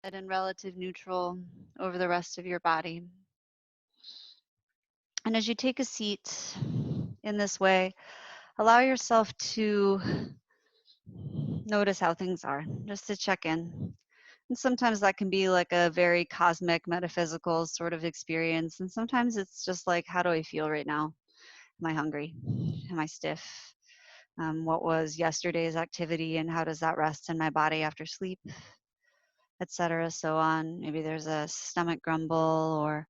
and relative neutral over the rest of your body. And as you take a seat in this way, allow yourself to notice how things are, just to check in. And sometimes that can be like a very cosmic, metaphysical sort of experience. And sometimes it's just like, how do I feel right now? Am I hungry? Am I stiff? What was yesterday's activity and how does that rest in my body after sleep, etc. So on. Maybe there's a stomach grumble or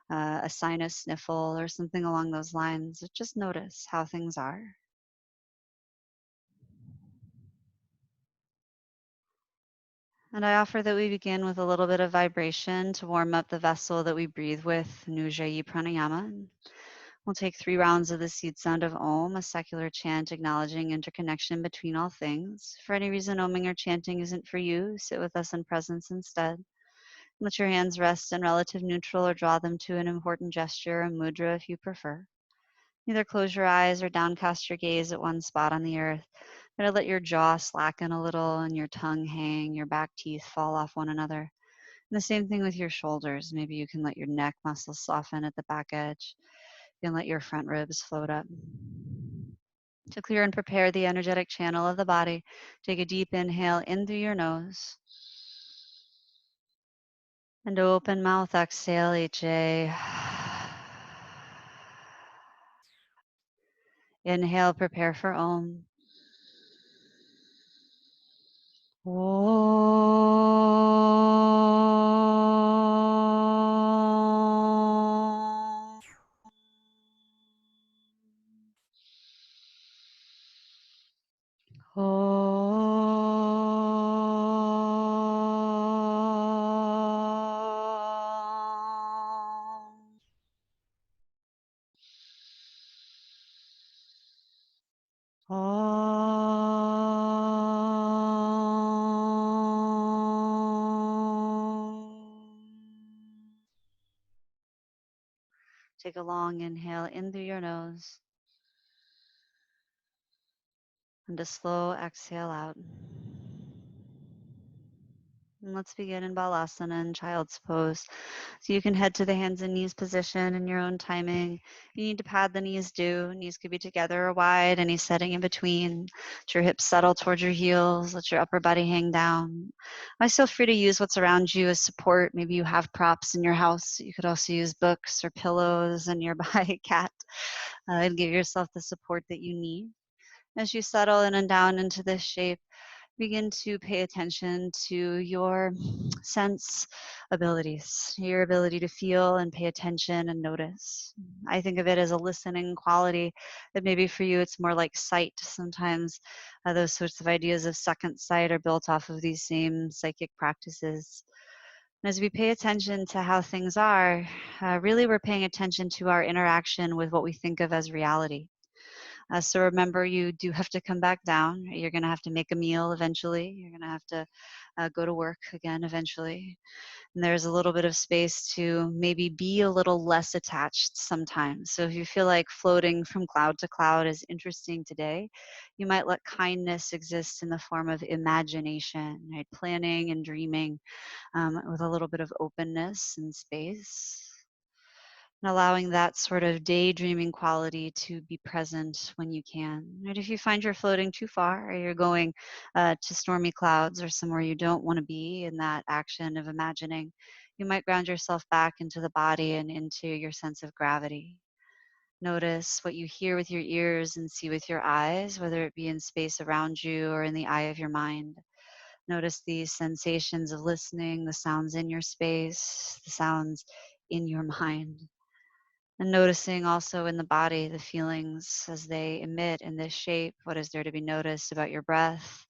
a sinus sniffle or something along those lines. Just notice how things are. And I offer that we begin with a little bit of vibration to warm up the vessel that we breathe with, Nujjayi Pranayama. We'll take 3 rounds of the seed sound of Om, a secular chant acknowledging interconnection between all things. For any reason oming or chanting isn't for you, sit with us in presence instead. Let your hands rest in relative neutral or draw them to an important gesture or mudra if you prefer. Either close your eyes or downcast your gaze at one spot on the earth. Better let your jaw slacken a little and your tongue hang, your back teeth fall off one another. And the same thing with your shoulders. Maybe you can let your neck muscles soften at the back edge. You can let your front ribs float up. To clear and prepare the energetic channel of the body, take a deep inhale in through your nose. And open mouth, exhale, HA. Inhale, prepare for Om. Take a long inhale in through your nose and a slow exhale out. And let's begin in Balasana and Child's Pose. So you can head to the hands and knees position in your own timing. If you need to pad the knees, do. Knees could be together or wide, any setting in between. Let your hips settle towards your heels. Let your upper body hang down. Always feel free to use what's around you as support. Maybe you have props in your house. You could also use books or pillows, a nearby cat, and give yourself the support that you need. As you settle in and down into this shape, begin to pay attention to your sense abilities, your ability to feel and pay attention and notice. I think of it as a listening quality, that maybe for you it's more like sight. Sometimes those sorts of ideas of second sight are built off of these same psychic practices. And as we pay attention to how things are, really we're paying attention to our interaction with what we think of as reality. So remember, you do have to come back down. You're going to have to make a meal eventually. You're going to have to go to work again eventually. And there's a little bit of space to maybe be a little less attached sometimes. So if you feel like floating from cloud to cloud is interesting today, you might let kindness exist in the form of imagination, right? Planning and dreaming with a little bit of openness and space, and allowing that sort of daydreaming quality to be present when you can. Right? If you find you're floating too far or you're going to stormy clouds or somewhere you don't want to be in that action of imagining, you might ground yourself back into the body and into your sense of gravity. Notice what you hear with your ears and see with your eyes, whether it be in space around you or in the eye of your mind. Notice these sensations of listening, the sounds in your space, the sounds in your mind. And noticing also in the body the feelings as they emit in this shape. What is there to be noticed about your breath,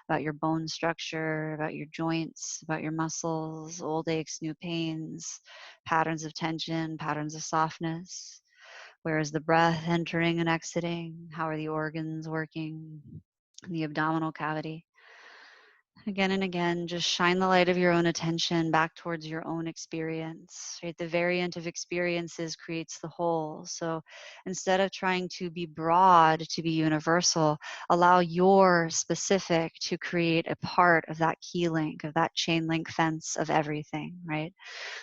about your bone structure, about your joints, about your muscles, old aches, new pains, patterns of tension, patterns of softness? Where is the breath entering and exiting? How are the organs working in the abdominal cavity? Again and again, just shine the light of your own attention back towards your own experience, right? The variant of experiences creates the whole. So instead of trying to be broad to be universal, allow your specific to create a part of that key link, of that chain link fence of everything, right?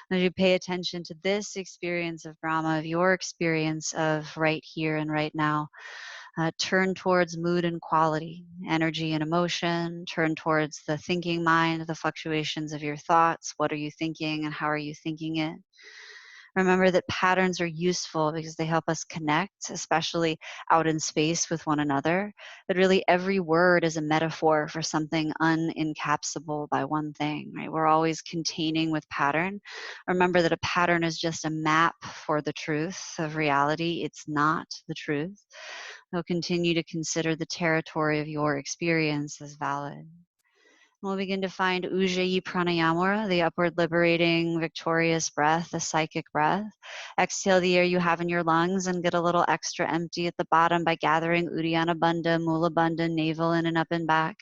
And as you pay attention to this experience of Brahma, of your experience of right here and right now, turn towards mood and quality, energy and emotion, turn towards the thinking mind, the fluctuations of your thoughts. What are you thinking and how are you thinking it? Remember that patterns are useful because they help us connect, especially out in space with one another. But really, every word is a metaphor for something unencapsulable by one thing, right? We're always containing with pattern. Remember that a pattern is just a map for the truth of reality. It's not the truth. So continue to consider the territory of your experience as valid. We'll begin to find Ujjayi Pranayama, the upward liberating, victorious breath, the psychic breath. Exhale the air you have in your lungs and get a little extra empty at the bottom by gathering Uddiyana Bandha, Mula Bandha, navel in and up and back.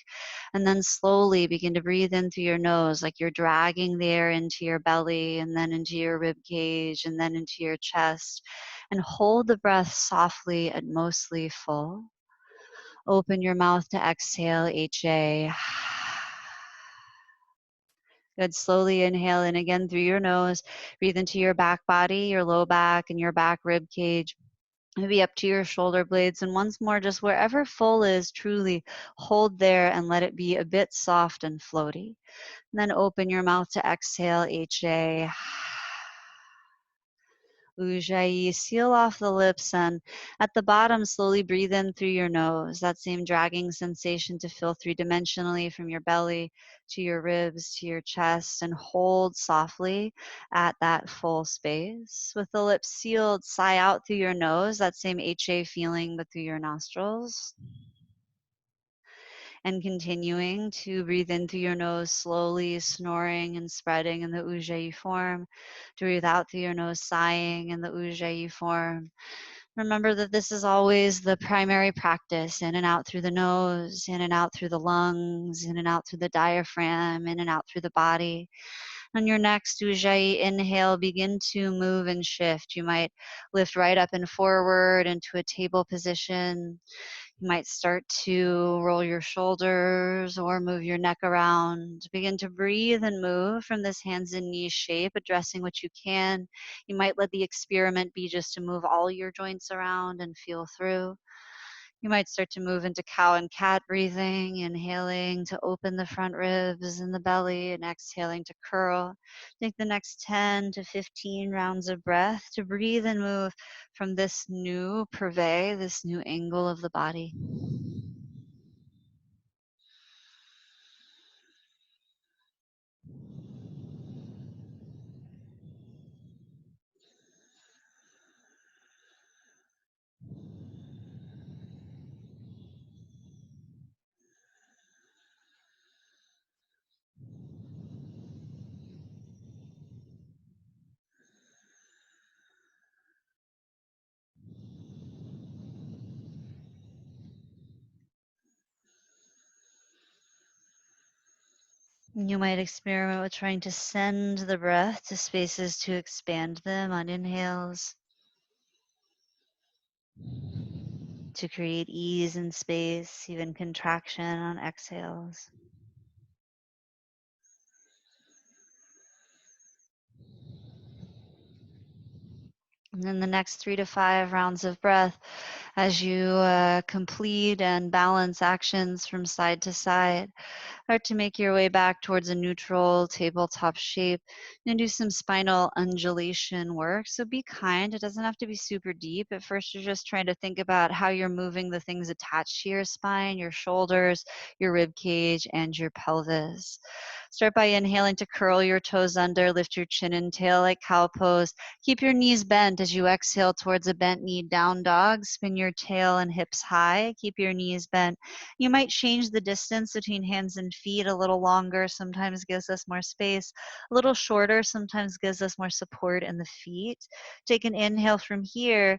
And then slowly begin to breathe in through your nose, like you're dragging the air into your belly and then into your rib cage and then into your chest. And hold the breath softly and mostly full. Open your mouth to exhale, HA. Good. Slowly inhale in again through your nose. Breathe into your back body, your low back, and your back rib cage. Maybe up to your shoulder blades. And once more, just wherever full is, truly hold there and let it be a bit soft and floaty. And then open your mouth to exhale, HA. Ujjayi, seal off the lips, and at the bottom, slowly breathe in through your nose. That same dragging sensation to feel three-dimensionally from your belly to your ribs to your chest, and hold softly at that full space. With the lips sealed, sigh out through your nose, that same HA feeling, but through your nostrils. And continuing to breathe in through your nose slowly, snoring and spreading in the Ujjayi form. To breathe out through your nose, sighing in the Ujjayi form. Remember that this is always the primary practice, in and out through the nose, in and out through the lungs, in and out through the diaphragm, in and out through the body. On your next Ujjayi inhale, begin to move and shift. You might lift right up and forward into a table position. You might start to roll your shoulders or move your neck around. Begin to breathe and move from this hands and knees shape, addressing what you can. You might let the experiment be just to move all your joints around and feel through. You might start to move into cow and cat breathing, inhaling to open the front ribs and the belly, and exhaling to curl. Take the next 10 to 15 rounds of breath to breathe and move from this new purvey, this new angle of the body. You might experiment with trying to send the breath to spaces to expand them on inhales, to create ease in space, even contraction on exhales. And then the next 3 to 5 rounds of breath, as you complete and balance actions from side to side, start to make your way back towards a neutral tabletop shape and do some spinal undulation work. So be kind. It doesn't have to be super deep. At first, you're just trying to think about how you're moving the things attached to your spine, your shoulders, your rib cage, and your pelvis. Start by inhaling to curl your toes under, lift your chin and tail like cow pose. Keep your knees bent as you exhale towards a bent knee down dog. Spin your tail and hips high. Keep your knees bent. You might change the distance between hands and feet a little longer. Sometimes gives us more space. A little shorter sometimes gives us more support in the feet. Take an inhale from here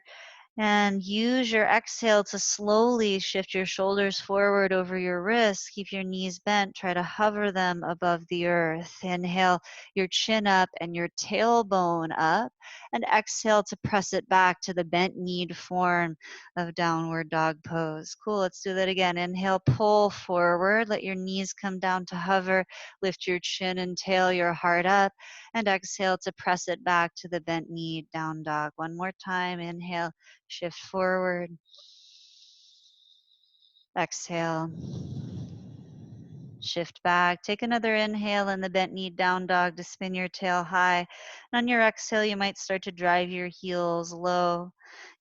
And use your exhale to slowly shift your shoulders forward over your wrists. Keep your knees bent. Try to hover them above the earth. Inhale your chin up and your tailbone up. And exhale to press it back to the bent kneed form of downward dog pose. Cool, let's do that again. Inhale, pull forward. Let your knees come down to hover. Lift your chin and tail your heart up. And exhale to press it back to the bent knee down dog. One more time. Inhale. Shift forward. Exhale. Shift back. Take another inhale in the bent knee down dog to spin your tail high. And on your exhale, you might start to drive your heels low.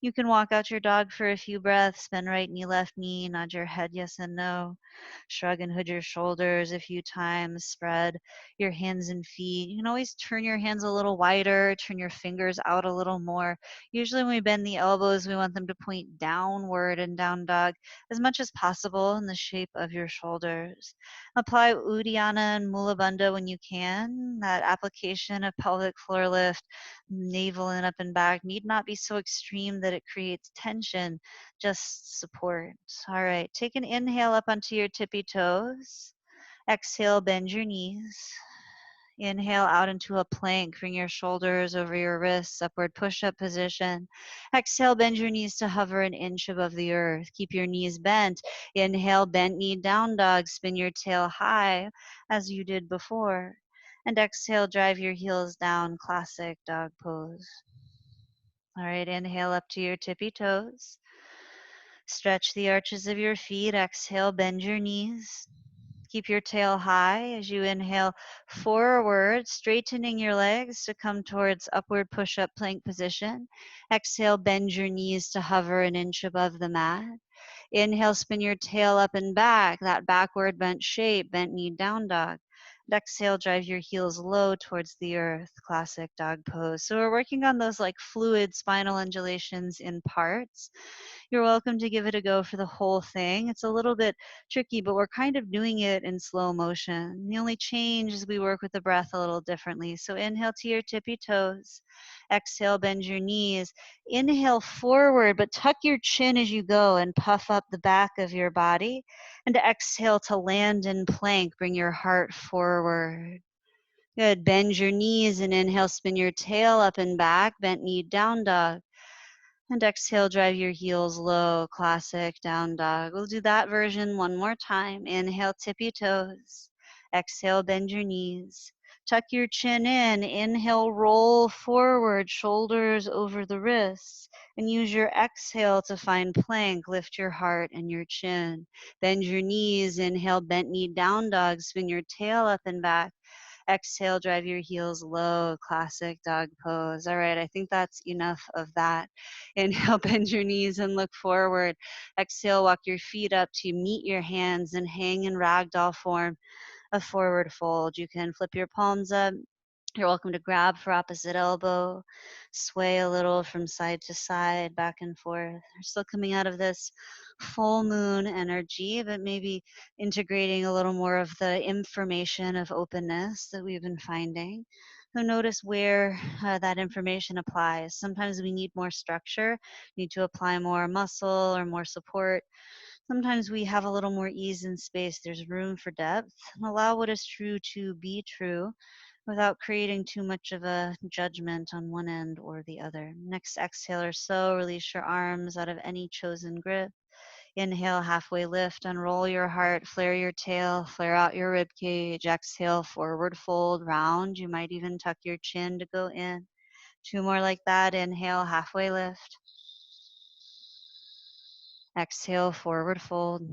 You can walk out your dog for a few breaths, bend right knee, left knee, nod your head yes and no. Shrug and hood your shoulders a few times. Spread your hands and feet. You can always turn your hands a little wider, turn your fingers out a little more. Usually when we bend the elbows, we want them to point downward in down dog as much as possible in the shape of your shoulders. Apply Uddiyana and Mula Bandha when you can. That application of pelvic floor lift, navel and up and back, need not be so extreme that it creates tension, just support. All right, take an inhale up onto your tippy toes. Exhale, bend your knees. Inhale out into a plank. Bring your shoulders over your wrists, upward push-up position. Exhale, bend your knees to hover an inch above the earth. Keep your knees bent. Inhale, bent knee down dog. Spin your tail high as you did before. And exhale, drive your heels down, classic dog pose. All right, inhale up to your tippy toes. Stretch the arches of your feet. Exhale, bend your knees. Keep your tail high as you inhale forward, straightening your legs to come towards upward push-up plank position. Exhale, bend your knees to hover an inch above the mat. Inhale, spin your tail up and back, that backward bent shape, bent knee down dog. And exhale, drive your heels low towards the earth, classic dog pose. So we're working on those like fluid spinal undulations in parts. You're welcome to give it a go for the whole thing. It's a little bit tricky, but we're kind of doing it in slow motion. The only change is we work with the breath a little differently. So inhale to your tippy toes. Exhale, bend your knees. Inhale forward, but tuck your chin as you go and puff up the back of your body. And exhale to land in plank. Bring your heart forward. Good. Bend your knees and inhale, spin your tail up and back. Bent knee down dog. And exhale, drive your heels low, classic down dog. We'll do that version one more time. Inhale, tip your toes. Exhale, bend your knees. Tuck your chin in. Inhale, roll forward, shoulders over the wrists. And use your exhale to find plank. Lift your heart and your chin. Bend your knees. Inhale, bent knee down dog. Spin your tail up and back. Exhale, drive your heels low, classic dog pose. All right, I think that's enough of that. Inhale, bend your knees and look forward. Exhale, walk your feet up to meet your hands and hang in ragdoll form, a forward fold. You can flip your palms up. You're welcome to grab for opposite elbow, sway a little from side to side, back and forth. We're still coming out of this full moon energy, but maybe integrating a little more of the information of openness that we've been finding. So notice where that information applies. Sometimes we need more structure, need to apply more muscle or more support. Sometimes we have a little more ease and space. There's room for depth. And allow what is true to be true without creating too much of a judgment on one end or the other. Next exhale or so, release your arms out of any chosen grip. Inhale, halfway lift, unroll your heart, flare your tail, flare out your rib cage. Exhale, forward fold, round. You might even tuck your chin to go in. Two more like that. Inhale, halfway lift. Exhale, forward fold.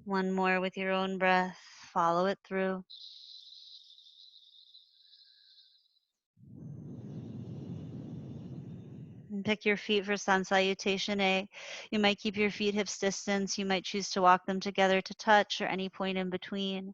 One more with your own breath. Follow it through. And pick your feet for sun salutation A. You might keep your feet hips distance. You might choose to walk them together to touch or any point in between.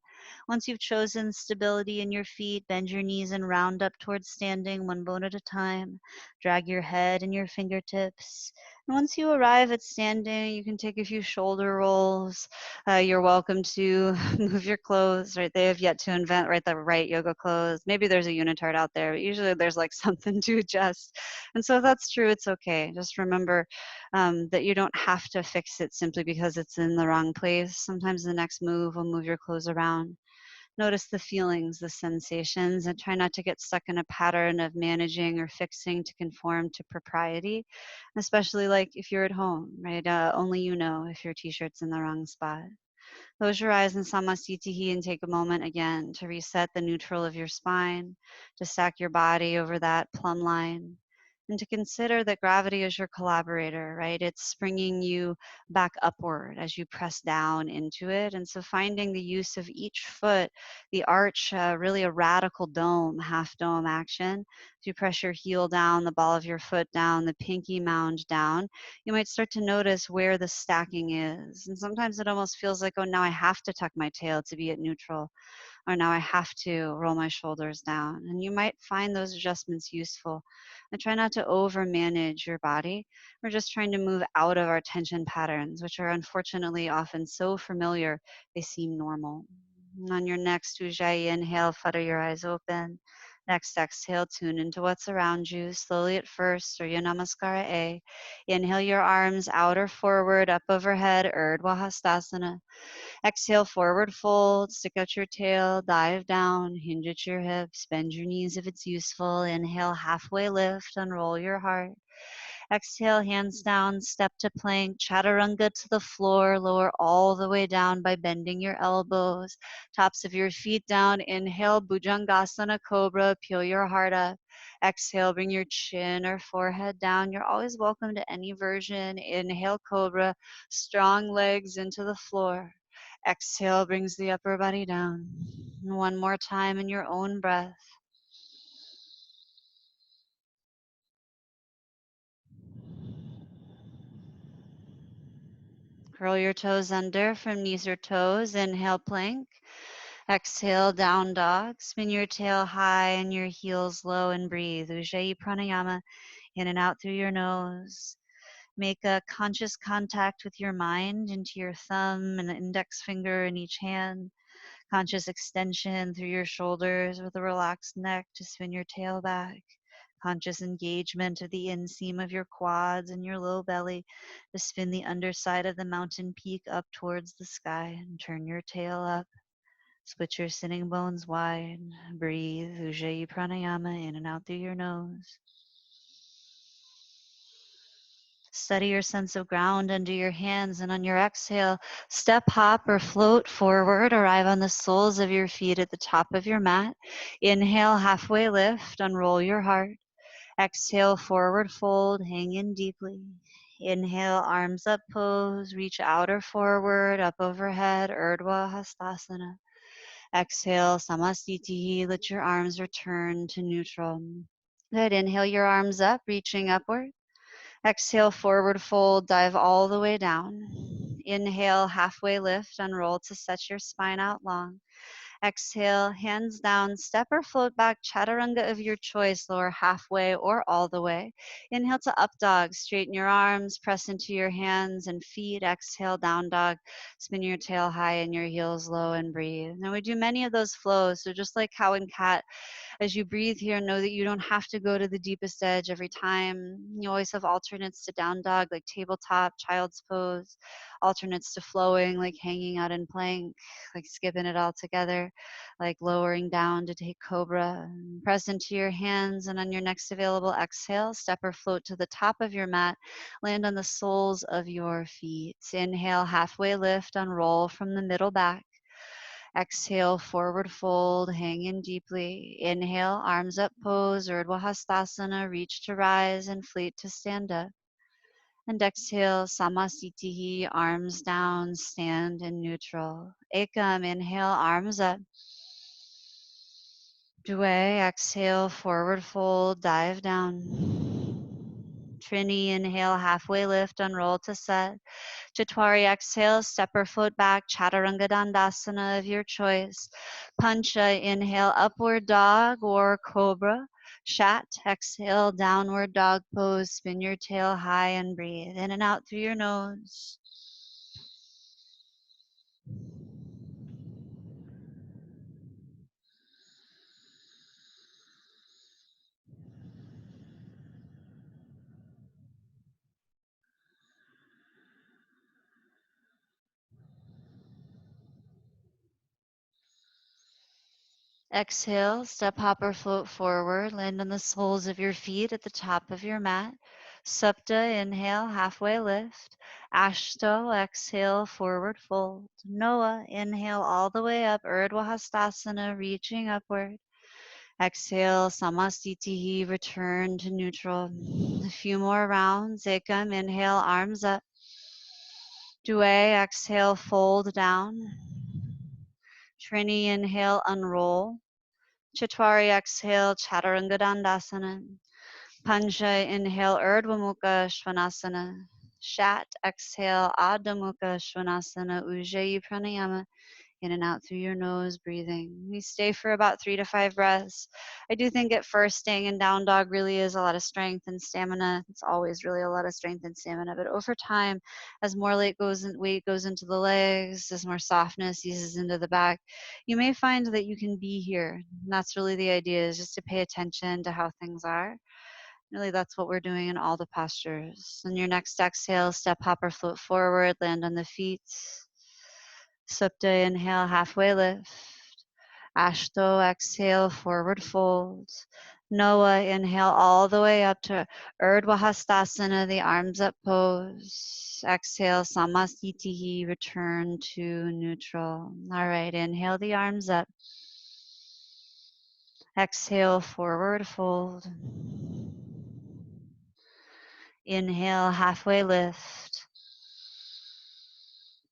Once you've chosen stability in your feet, bend your knees and round up towards standing, one bone at a time. Drag your head and your fingertips. And once you arrive at standing, you can take a few shoulder rolls. You're welcome to move your clothes, right? They have yet to invent, right, the right yoga clothes. Maybe there's a unitard out there, but usually there's like something to adjust. And so if that's true, it's okay. Just remember that you don't have to fix it simply because it's in the wrong place. Sometimes the next move will move your clothes around. Notice the feelings, the sensations, and try not to get stuck in a pattern of managing or fixing to conform to propriety, especially like if you're at home, right? Only you know if your t-shirt's in the wrong spot. Close your eyes in Samasthiti and take a moment again to reset the neutral of your spine, to stack your body over that plumb line, and to consider that gravity is your collaborator, right? It's springing you back upward as you press down into it. And so finding the use of each foot, the arch, really a radical dome, half dome action. If you press your heel down, the ball of your foot down, the pinky mound down, you might start to notice where the stacking is. And sometimes it almost feels like, oh, now I have to tuck my tail to be at neutral, or now I have to roll my shoulders down. And you might find those adjustments useful. And try not to over manage your body. We're just trying to move out of our tension patterns, which are unfortunately often so familiar, they seem normal. And on your next Ujjayi inhale, flutter your eyes open. Next exhale, tune into what's around you, slowly at first, Surya Namaskara A. Inhale your arms out or forward, up overhead, Urdhva Hastasana. Exhale, forward fold, stick out your tail, dive down, hinge at your hips, bend your knees if it's useful. Inhale, halfway lift, unroll your heart. Exhale, hands down, step to plank, chaturanga to the floor, lower all the way down by bending your elbows, tops of your feet down. Inhale, Bhujangasana Cobra, peel your heart up. Exhale, bring your chin or forehead down. You're always welcome to any version. Inhale, Cobra, strong legs into the floor. Exhale brings the upper body down. And one more time in your own breath. Curl your toes under from knees or toes. Inhale, plank. Exhale, down dog. Spin your tail high and your heels low and breathe. Ujjayi pranayama, in and out through your nose. Make a conscious contact with your mind into your thumb and the index finger in each hand. Conscious extension through your shoulders with a relaxed neck to spin your tail back. Conscious engagement of the inseam of your quads and your low belly to spin the underside of the mountain peak up towards the sky and turn your tail up. Split your sitting bones wide. Breathe Ujjayi pranayama in and out through your nose. Steady your sense of ground under your hands, and on your exhale, step, hop, or float forward. Arrive on the soles of your feet at the top of your mat. Inhale, halfway lift, unroll your heart. Exhale, forward fold, hang in deeply. Inhale, arms up pose, reach out or forward, up overhead, Urdhva Hastasana. Exhale, Samasthiti, let your arms return to neutral. Good, inhale your arms up, reaching upward. Exhale, forward fold, dive all the way down. Inhale, halfway lift, unroll to set your spine out long. Exhale, hands down, step or float back, chaturanga of your choice, lower halfway or all the way. Inhale to up dog, straighten your arms, press into your hands and feet. Exhale, down dog, spin your tail high and your heels low and breathe. Now we do many of those flows, so just like cow and cat, as you breathe here, know that you don't have to go to the deepest edge every time. You always have alternates to down dog, like tabletop, child's pose, alternates to flowing, like hanging out in plank, like skipping it all together, like lowering down to take cobra. Press into your hands, and on your next available exhale, step or float to the top of your mat. Land on the soles of your feet. Inhale, halfway lift, unroll from the middle back. Exhale, forward fold, hang in deeply. Inhale, arms up pose, Urdhva Hastasana, reach to rise and fleet to stand up. And exhale, Samasthiti, arms down, stand in neutral. Ekam, inhale, arms up. Dway, exhale, forward fold, dive down. Trini, inhale, halfway lift, unroll to set. Chatwari, exhale, step or float back, Chaturanga Dandasana of your choice. Pancha, inhale, upward dog or cobra. Shat, exhale, downward dog pose, spin your tail high and breathe in and out through your nose. Exhale, step, hop, or float forward. Land on the soles of your feet at the top of your mat. Supta, inhale, halfway lift. Ashto, exhale, forward fold. Noah, inhale all the way up. Urdhva Hastasana, reaching upward. Exhale, Samastitihi, return to neutral. A few more rounds. Ekam, inhale, arms up. Due, exhale, fold down. Trini, inhale, unroll. Chatwari, exhale, Chaturanga Dandasana. Panja, inhale, Urdhva Mukha Svanasana. Shat, exhale, Adho Mukha Svanasana. Ujjayi Pranayama. In and out through your nose, breathing. We stay for about 3 to 5 breaths. I do think at first staying in down dog really is a lot of strength and stamina. It's always really a lot of strength and stamina. But over time, as more weight goes into the legs, as more softness eases into the back, you may find that you can be here. And that's really the idea, is just to pay attention to how things are. Really, that's what we're doing in all the postures. On your next exhale, step, hop, or float forward, land on the feet. Supta, inhale, halfway lift. Ashto, exhale, forward fold. Noah, inhale all the way up to Urdhva Hastasana, the arms up pose. Exhale, Samastitihi, return to neutral. All right, inhale the arms up. Exhale, forward fold. Inhale, halfway lift.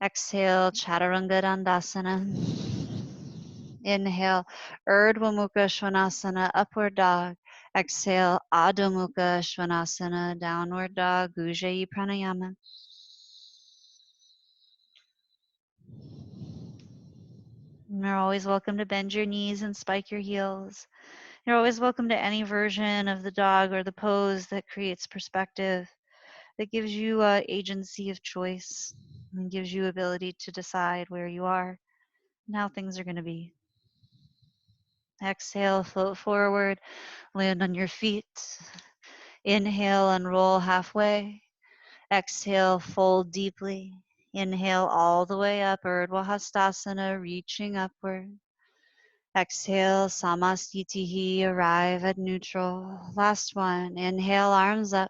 Exhale, Chaturanga Dandasana. Inhale, Urdhva Mukha Svanasana, upward dog. Exhale, Adho Mukha Svanasana, downward dog, Ujjayi Pranayama. And you're always welcome to bend your knees and spike your heels. You're always welcome to any version of the dog or the pose that creates perspective, that gives you agency of choice, and gives you ability to decide where you are and how things are going to be. Exhale, float forward, land on your feet. Inhale, unroll halfway. Exhale, fold deeply. Inhale all the way up, Urdhva Hastasana, reaching upward. Exhale, Samastitihi, arrive at neutral. Last one. Inhale, arms up.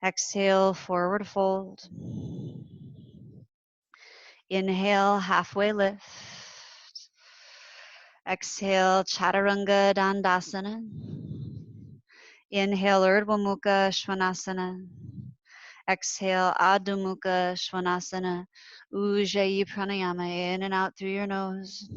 Exhale, forward fold. Inhale, halfway lift. Exhale, Chaturanga Dandasana. Inhale, Urdhva Mukha Svanasana. Exhale, Adho Mukha Svanasana. Ujjayi Pranayama, in and out through your nose.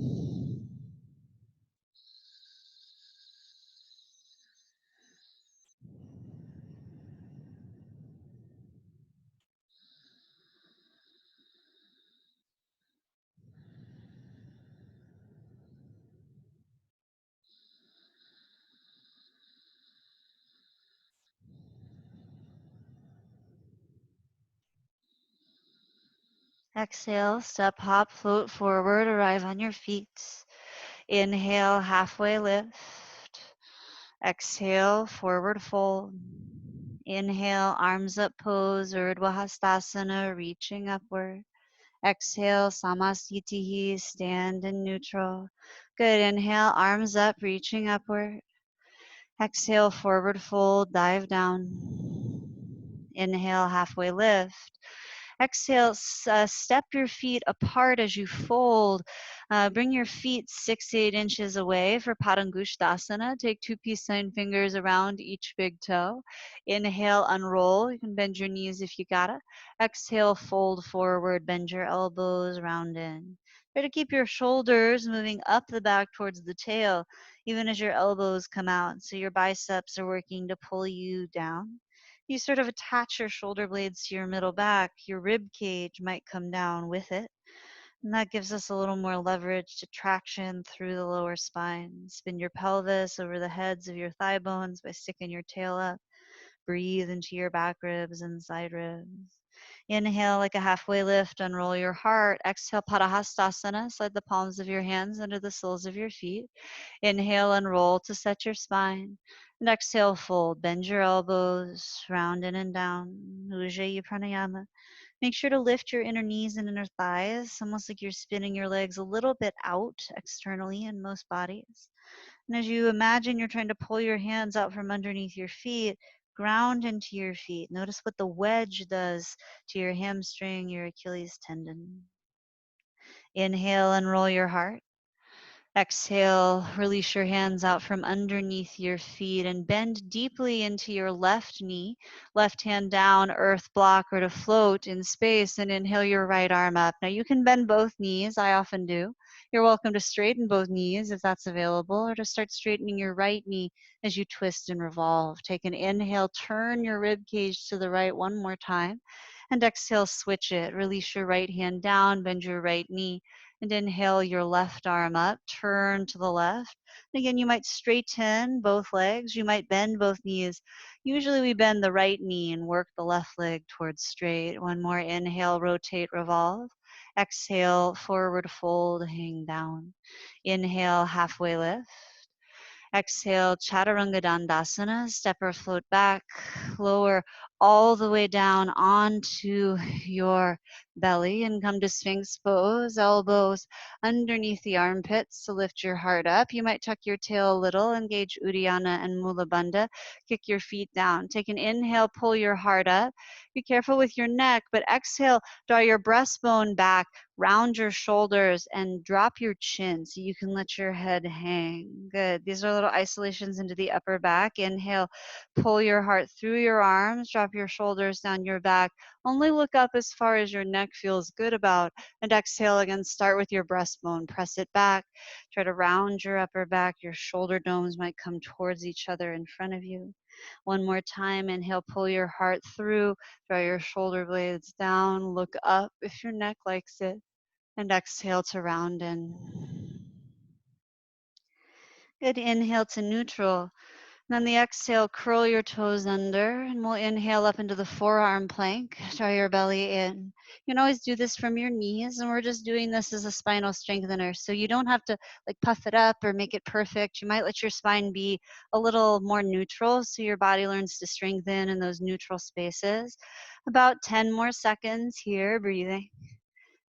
Exhale, step, hop, float forward, arrive on your feet. Inhale, halfway lift. Exhale, forward fold. Inhale, arms up pose, Urdhva Hastasana, reaching upward. Exhale, Samastitihi, stand in neutral. Good. Inhale, arms up, reaching upward. Exhale, forward fold, dive down. Inhale, halfway lift. Exhale, step your feet apart as you fold. Bring your feet 6 to 8 inches away for Padangusthasana. Take 2 peace sign fingers around each big toe. Inhale, unroll. You can bend your knees if you gotta. Exhale, fold forward. Bend your elbows, round in. Try to keep your shoulders moving up the back towards the tail, even as your elbows come out. So your biceps are working to pull you down. You sort of attach your shoulder blades to your middle back. Your rib cage might come down with it. And that gives us a little more leverage to traction through the lower spine. Spin your pelvis over the heads of your thigh bones by sticking your tail up. Breathe into your back ribs and side ribs. Inhale like a halfway lift, unroll your heart. Exhale, Padahastasana. Slide the palms of your hands under the soles of your feet. Inhale, unroll to set your spine. And exhale, fold. Bend your elbows, round in and down. Ujjayi Pranayama. Make sure to lift your inner knees and inner thighs, almost like you're spinning your legs a little bit out externally in most bodies. And as you imagine you're trying to pull your hands out from underneath your feet, ground into your feet. Notice what the wedge does to your hamstring, your Achilles tendon. Inhale, unroll your heart. Exhale, release your hands out from underneath your feet and bend deeply into your left knee. Left hand down, earth block, or to float in space, and inhale your right arm up. Now you can bend both knees, I often do. You're welcome to straighten both knees if that's available, or to start straightening your right knee as you twist and revolve. Take an inhale, turn your rib cage to the right one more time, and exhale, switch it. Release your right hand down, bend your right knee, and inhale your left arm up, turn to the left. And again, you might straighten both legs, you might bend both knees. Usually we bend the right knee and work the left leg towards straight. One more inhale, rotate, revolve. Exhale, forward fold, hang down. Inhale, halfway lift. Exhale, Chaturanga Dandasana, step or float back, lower all the way down onto your belly and come to Sphinx pose, elbows underneath the armpits to lift your heart up. You might tuck your tail a little, engage Uddiyana and Mula Bandha. Kick your feet down. Take an inhale, pull your heart up. Be careful with your neck, but exhale, draw your breastbone back, round your shoulders, and drop your chin so you can let your head hang. Good. These are little isolations into the upper back. Inhale, pull your heart through your arms, drop your shoulders down your back. Only look up as far as your neck feels good about. And exhale again, start with your breastbone. Press it back. Try to round your upper back. Your shoulder domes might come towards each other in front of you. One more time. Inhale, pull your heart through. Draw your shoulder blades down. Look up if your neck likes it. And exhale to round in. Good. Inhale to neutral. And on the exhale, curl your toes under, and we'll inhale up into the forearm plank. Draw your belly in. You can always do this from your knees, and we're just doing this as a spinal strengthener. So you don't have to like puff it up or make it perfect. You might let your spine be a little more neutral so your body learns to strengthen in those neutral spaces. About 10 more seconds here, breathing.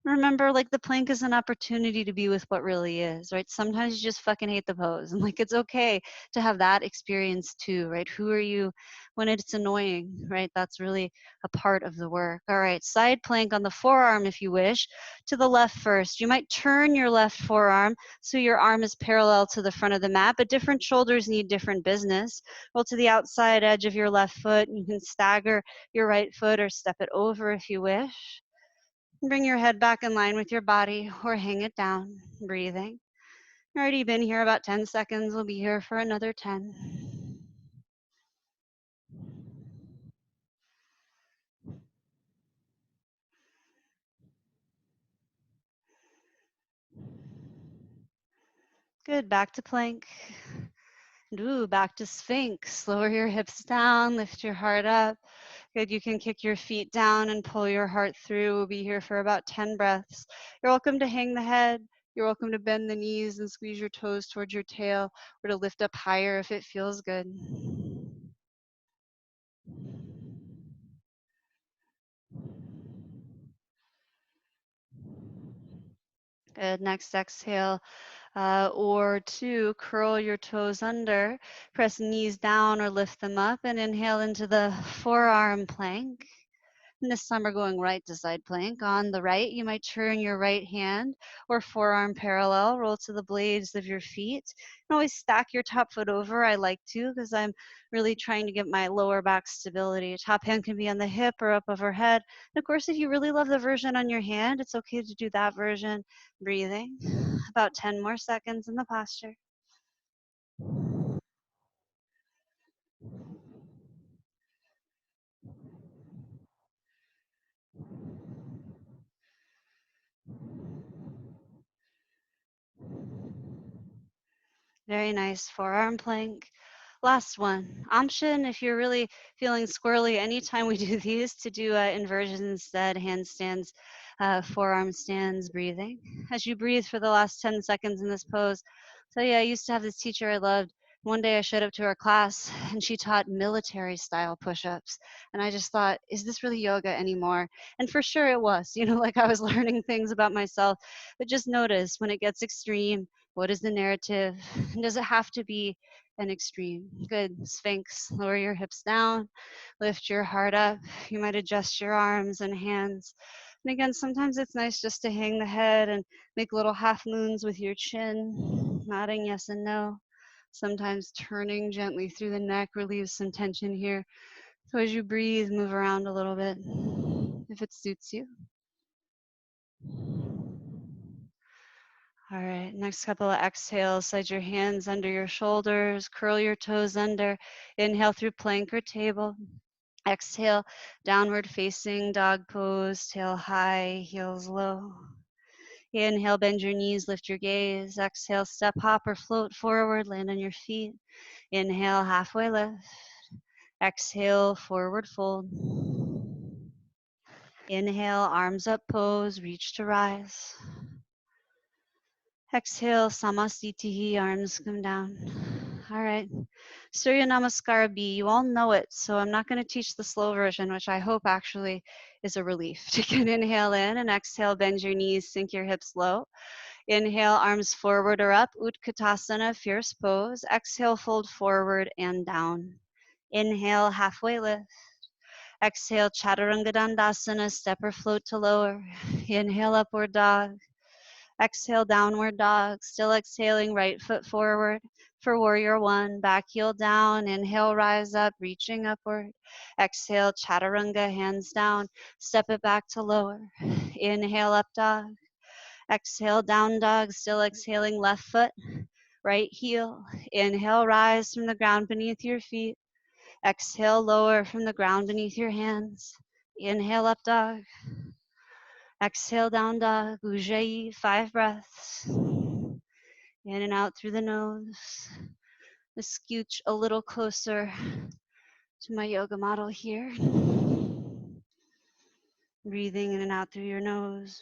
Remember, like the plank is an opportunity to be with what really is, right? Sometimes you just fucking hate the pose, and like it's okay to have that experience too, right? Who are you when it's annoying, right? That's really a part of the work. All right, side plank on the forearm if you wish, to the left first. You might turn your left forearm so your arm is parallel to the front of the mat, but different shoulders need different business. Roll to the outside edge of your left foot. You can stagger your right foot or step it over if you wish. Bring your head back in line with your body or hang it down, breathing. Already been here about 10 seconds. We'll be here for another 10. Good, back to plank. Ooh, back to Sphinx. Lower your hips down, lift your heart up. Good, you can kick your feet down and pull your heart through. We'll be here for about 10 breaths. You're welcome to hang the head. You're welcome to bend the knees and squeeze your toes towards your tail or to lift up higher if it feels good. Good, next exhale. Or two, curl your toes under, press knees down or lift them up, and inhale into the forearm plank. And this time we're going right to side plank. On the right, you might turn your right hand or forearm parallel, roll to the blades of your feet. And always stack your top foot over. I like to because I'm really trying to get my lower back stability. Top hand can be on the hip or up overhead. And of course, if you really love the version on your hand, it's okay to do that version. Breathing. About 10 more seconds in the posture. Very nice. Forearm plank. Last one. Option if you're really feeling squirrely anytime we do these to do inversions instead, handstands, forearm stands, breathing. As you breathe for the last 10 seconds in this pose, tell you I used to have this teacher I loved. One day I showed up to her class and she taught military style push-ups. And I just thought, is this really yoga anymore? And for sure it was, like I was learning things about myself. But just notice when it gets extreme, what is the narrative? And does it have to be an extreme? Good. Sphinx. Lower your hips down. Lift your heart up. You might adjust your arms and hands. And again, sometimes it's nice just to hang the head and make little half moons with your chin, nodding yes and no. Sometimes turning gently through the neck relieves some tension here. So as you breathe, move around a little bit if it suits you. All right, next couple of exhales, slide your hands under your shoulders, curl your toes under. Inhale through plank or table. Exhale, downward facing dog pose, tail high, heels low. Inhale, bend your knees, lift your gaze. Exhale, step, hop, or float forward, land on your feet. Inhale, halfway lift. Exhale, forward fold. Inhale, arms up, pose, reach to rise. Exhale, Samasthiti, arms come down. All right. Surya Namaskara B. You all know it, so I'm not going to teach the slow version, which I hope actually is a relief. You can inhale in and exhale, bend your knees, sink your hips low. Inhale, arms forward or up, Utkatasana, fierce pose. Exhale, fold forward and down. Inhale, halfway lift. Exhale, Chaturanga Dandasana, step or float to lower. Inhale, upward dog. Exhale, downward dog. Still exhaling, right foot forward for warrior one. Back heel down. Inhale, rise up, reaching upward. Exhale, chaturanga, hands down. Step it back to lower. Inhale, up dog. Exhale, down dog. Still exhaling, left foot, right heel. Inhale, rise from the ground beneath your feet. Exhale, lower from the ground beneath your hands. Inhale, up dog. Exhale, down dog. Ujjayi, 5 breaths. In and out through the nose. Let's scooch a little closer to my yoga model here. Breathing in and out through your nose.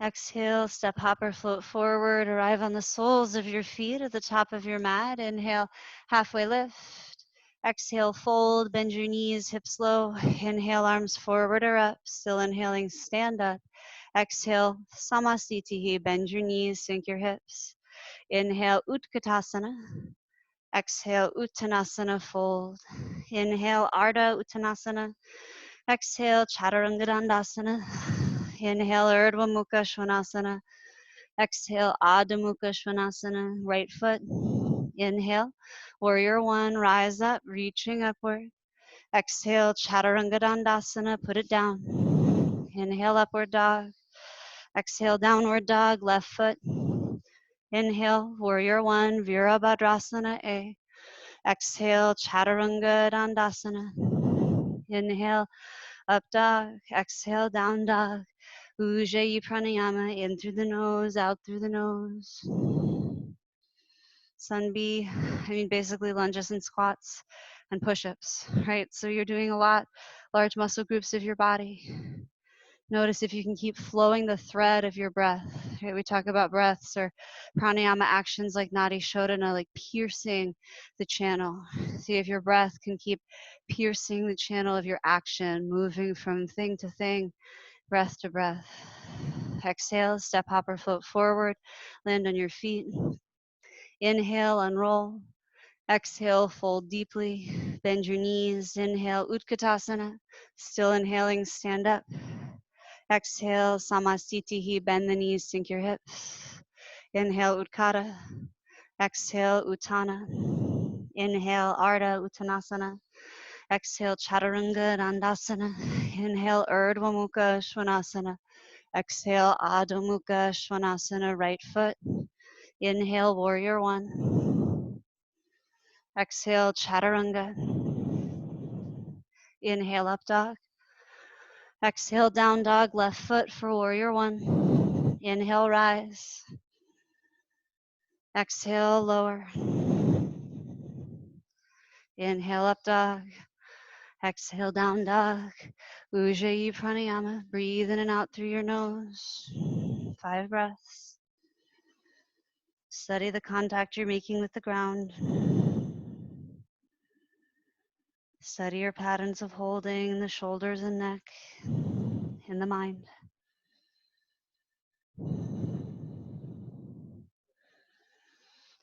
Exhale, step, hop, or float forward. Arrive on the soles of your feet at the top of your mat. Inhale, halfway lift. Exhale, fold, bend your knees, hips low. Inhale, arms forward or up. Still inhaling, stand up. Exhale, Samasthiti, bend your knees, sink your hips. Inhale, Utkatasana. Exhale, Uttanasana, fold. Inhale, Ardha Uttanasana. Exhale, Chaturanga Dandasana. Inhale, Urdhva Mukha Svanasana. Exhale, Adho Mukha Svanasana, right foot. Inhale, warrior one, rise up, reaching upward. Exhale, Chaturanga Dandasana, put it down. Inhale, upward dog. Exhale, downward dog, left foot. Inhale, warrior one, Virabhadrasana A. Exhale, Chaturanga Dandasana. Inhale, up dog. Exhale, down dog. Ujjayi pranayama, in through the nose, out through the nose. Sun B, basically lunges and squats and push-ups, right? So you're doing a lot, large muscle groups of your body. Notice if you can keep flowing the thread of your breath. Right? We talk about breaths or pranayama actions like Nadi Shodhana, like piercing the channel. See if your breath can keep piercing the channel of your action, moving from thing to thing, breath to breath. Exhale, step, hop, or float forward. Land on your feet. Inhale, unroll. Exhale, fold deeply. Bend your knees. Inhale, Utkatasana. Still inhaling, stand up. Exhale, Samasthiti, bend the knees, sink your hips. Inhale, Utkata. Exhale, Uttana. Inhale, Ardha Uttanasana. Exhale, Chaturanga Dandasana. Inhale, Urdhva Mukha Svanasana. Exhale, Adho Mukha Svanasana, right foot. Inhale, warrior one. Exhale, Chaturanga. Inhale, up dog. Exhale, down dog, left foot for warrior one. Inhale, rise. Exhale, lower. Inhale, up dog. Exhale, down dog. Ujjayi pranayama. Breathe in and out through your nose. 5 breaths. Study the contact you're making with the ground. Study your patterns of holding the shoulders and neck in the mind.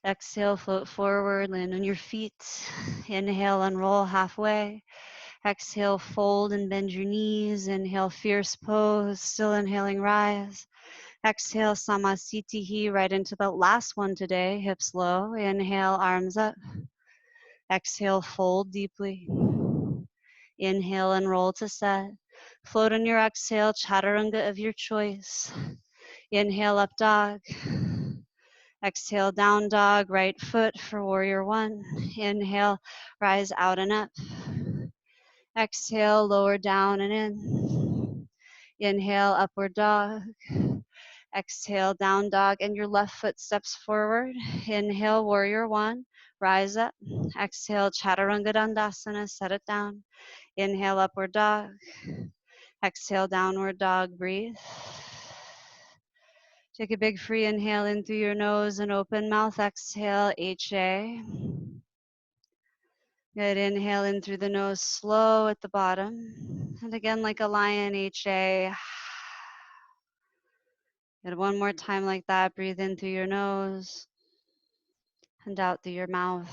Exhale, float forward, land on your feet. Inhale, unroll halfway. Exhale, fold and bend your knees. Inhale, fierce pose. Still inhaling, rise. Exhale, samasthiti, right into the last one today, hips low. Inhale, arms up. Exhale, fold deeply. Inhale and roll to set. Float on your exhale, chaturanga of your choice. Inhale, up dog. Exhale, down dog, right foot for warrior one. Inhale, rise out and up. Exhale, lower down and in. Inhale, upward dog. Exhale, down dog, and your left foot steps forward. Inhale, warrior one, rise up. Exhale, chaturanga dandasana, set it down. Inhale, upward dog. Exhale, downward dog, breathe. Take a big free inhale in through your nose and open mouth. Exhale, HA. Good, inhale in through the nose, slow at the bottom. And again, like a lion, HA. Good, one more time like that. Breathe in through your nose and out through your mouth.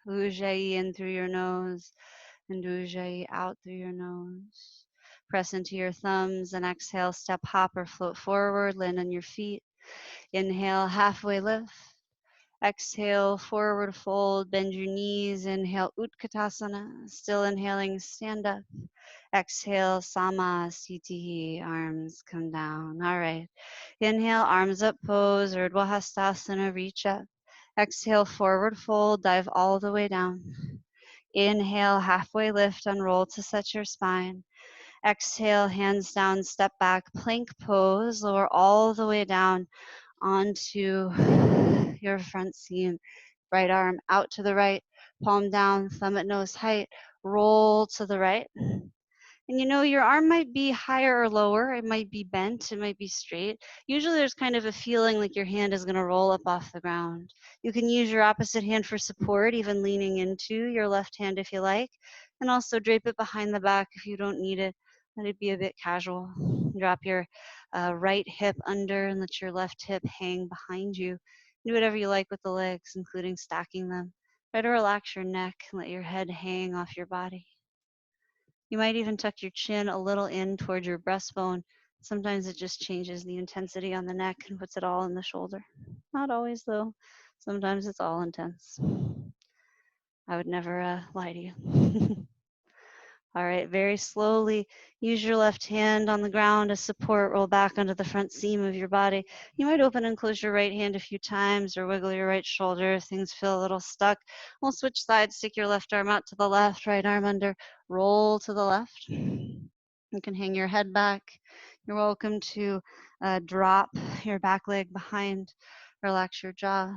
Ujjayi in through your nose and Ujjayi out through your nose. Press into your thumbs and exhale, step, hop, or float forward, land on your feet. Inhale, halfway lift. Exhale, forward fold, bend your knees. Inhale, Utkatasana. Still inhaling, stand up. Exhale, Samasthiti, arms come down. All right. Inhale, arms up, pose, Urdhva Hastasana, reach up. Exhale, forward fold, dive all the way down. Inhale, halfway lift, unroll to set your spine. Exhale, hands down, step back, plank pose, lower all the way down onto your front seam. Right arm out to the right, palm down, thumb at nose height, roll to the right. And you know, your arm might be higher or lower. It might be bent. It might be straight. Usually there's kind of a feeling like your hand is going to roll up off the ground. You can use your opposite hand for support, even leaning into your left hand if you like. And also drape it behind the back if you don't need it. Let it be a bit casual. Drop your right hip under and let your left hip hang behind you. Do whatever you like with the legs, including stacking them. Try to relax your neck and let your head hang off your body. You might even tuck your chin a little in towards your breastbone. Sometimes it just changes the intensity on the neck and puts it all in the shoulder. Not always, though. Sometimes it's all intense. I would never lie to you. All right, very slowly use your left hand on the ground as support. Roll back onto the front seam of your body. You might open and close your right hand a few times or wiggle your right shoulder if things feel a little stuck. We'll switch sides. Stick your left arm out to the left, right arm under. Roll to the left. You can hang your head back. You're welcome to drop your back leg behind. Relax your jaw.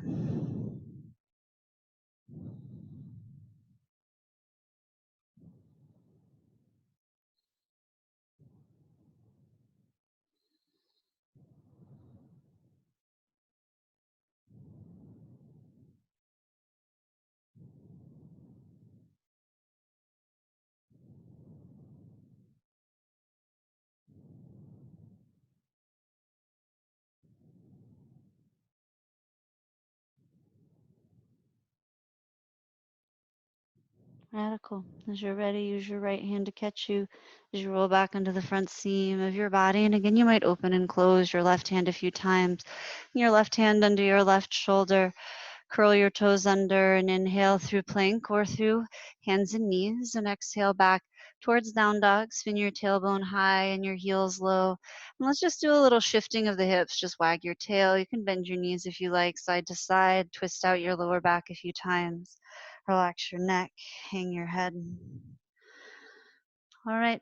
Radical. As you're ready, use your right hand to catch you as you roll back into the front seam of your body. And again, you might open and close your left hand a few times. Your left hand under your left shoulder. Curl your toes under and inhale through plank or through hands and knees. And exhale back towards down dog. Spin your tailbone high and your heels low. And let's just do a little shifting of the hips. Just wag your tail. You can bend your knees if you like, side to side. Twist out your lower back a few times. Relax your neck, hang your head. All right.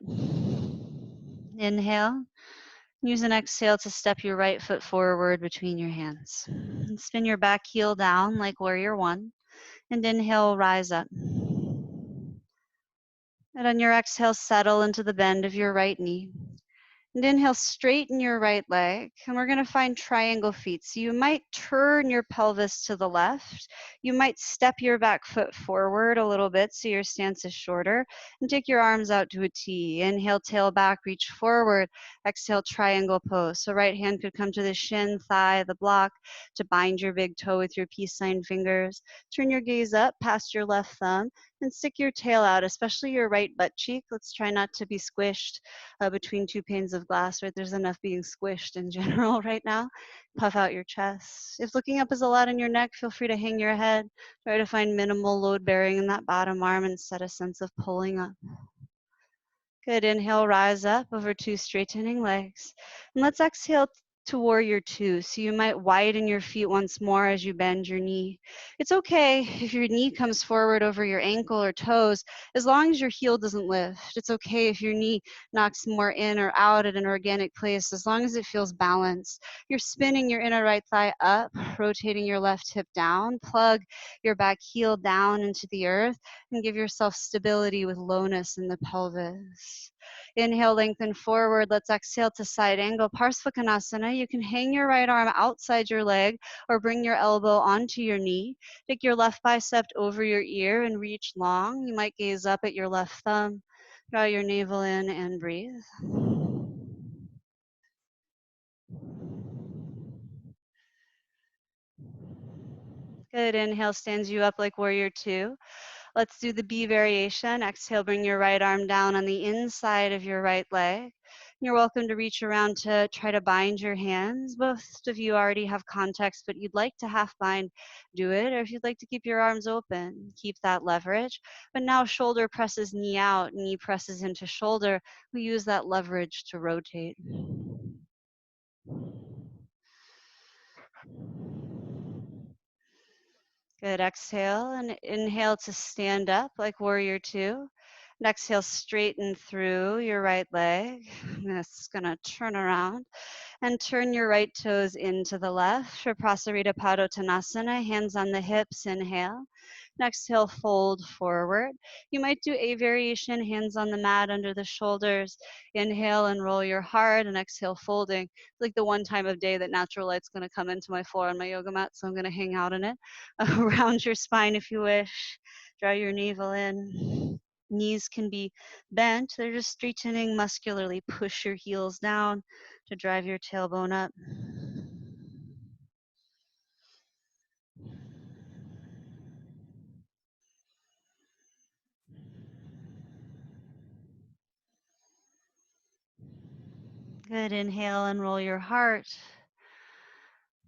Inhale. Use an exhale to step your right foot forward between your hands. And spin your back heel down like warrior one. And inhale, rise up. And on your exhale, settle into the bend of your right knee. And inhale, straighten your right leg. And we're going to find triangle feet. So you might turn your pelvis to the left. You might step your back foot forward a little bit so your stance is shorter. And take your arms out to a T. Inhale, tail back, reach forward. Exhale, triangle pose. So right hand could come to the shin, thigh, the block to bind your big toe with your peace sign fingers. Turn your gaze up past your left thumb and stick your tail out, especially your right butt cheek. Let's try not to be squished between two panes of glass, right? There's enough being squished in general right now. Puff out your chest. If looking up is a lot in your neck, feel free to hang your head. Try to find minimal load bearing in that bottom arm and set a sense of pulling up. Good. Inhale, rise up over two straightening legs. And let's exhale to warrior two. So you might widen your feet once more as you bend your knee. It's okay if your knee comes forward over your ankle or toes, as long as your heel doesn't lift. It's okay if your knee knocks more in or out at an organic place, as long as it feels balanced. You're spinning your inner right thigh up, rotating your left hip down. Plug your back heel down into the earth and give yourself stability with lowness in the pelvis. Inhale, lengthen forward. Let's exhale to side angle. Parsvakonasana. You can hang your right arm outside your leg or bring your elbow onto your knee. Take your left bicep over your ear and reach long. You might gaze up at your left thumb. Draw your navel in and breathe. Good. Inhale stands you up like warrior two. Let's do the B variation. Exhale, bring your right arm down on the inside of your right leg. You're welcome to reach around to try to bind your hands. Most of you already have context, but you'd like to half bind, do it. Or if you'd like to keep your arms open, keep that leverage. But now shoulder presses knee out, knee presses into shoulder. We use that leverage to rotate. Good. Exhale and inhale to stand up like warrior two. And exhale, straighten through your right leg. It's going to turn around and turn your right toes into the left for Prasarita Padottanasana. Hands on the hips. Inhale. And exhale, fold forward. You might do a variation, hands on the mat under the shoulders. Inhale and roll your heart, and exhale, folding. It's like the one time of day that natural light's going to come into my floor on my yoga mat, so I'm going to hang out in it. Around your spine if you wish. Draw your navel in. Knees can be bent. They're just straightening muscularly. Push your heels down to drive your tailbone up. Good. Inhale and roll your heart.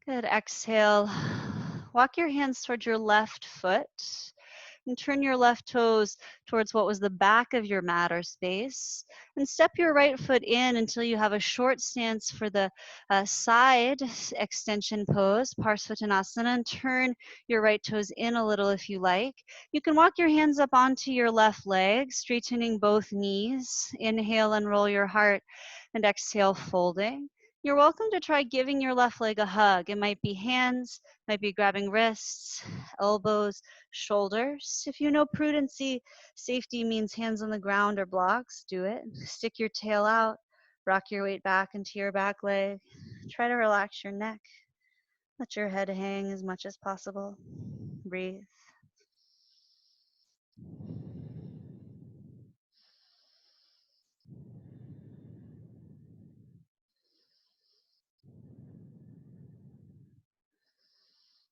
Good. Exhale. Walk your hands towards your left foot and turn your left toes towards what was the back of your mat or space. And step your right foot in until you have a short stance for the side extension pose, Parsvottanasana, and turn your right toes in a little if you like. You can walk your hands up onto your left leg, straightening both knees. Inhale and roll your heart, and exhale, folding. You're welcome to try giving your left leg a hug. It might be hands, might be grabbing wrists, elbows, shoulders. If you know prudency, safety means hands on the ground or blocks, do it. Stick your tail out, rock your weight back into your back leg. Try to relax your neck. Let your head hang as much as possible. Breathe.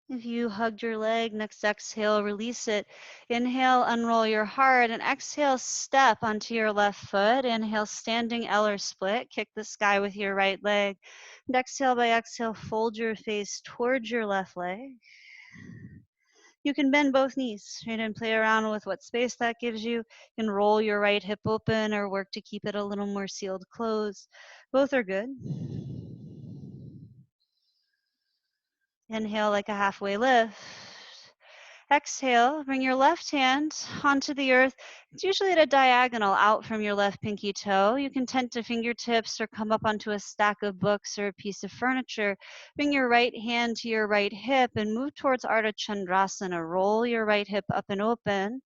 If you hugged your leg, next exhale, release it. Inhale, unroll your heart, and exhale, step onto your left foot. Inhale, standing L or split. Kick the sky with your right leg. And exhale by exhale, fold your face towards your left leg. You can bend both knees, right, and play around with what space that gives you. You can roll your right hip open or work to keep it a little more sealed closed. Both are good. Inhale like a halfway lift. Exhale, bring your left hand onto the earth. It's usually at a diagonal out from your left pinky toe. You can tent to fingertips or come up onto a stack of books or a piece of furniture. Bring your right hand to your right hip and move towards Ardha Chandrasana. Roll your right hip up and open.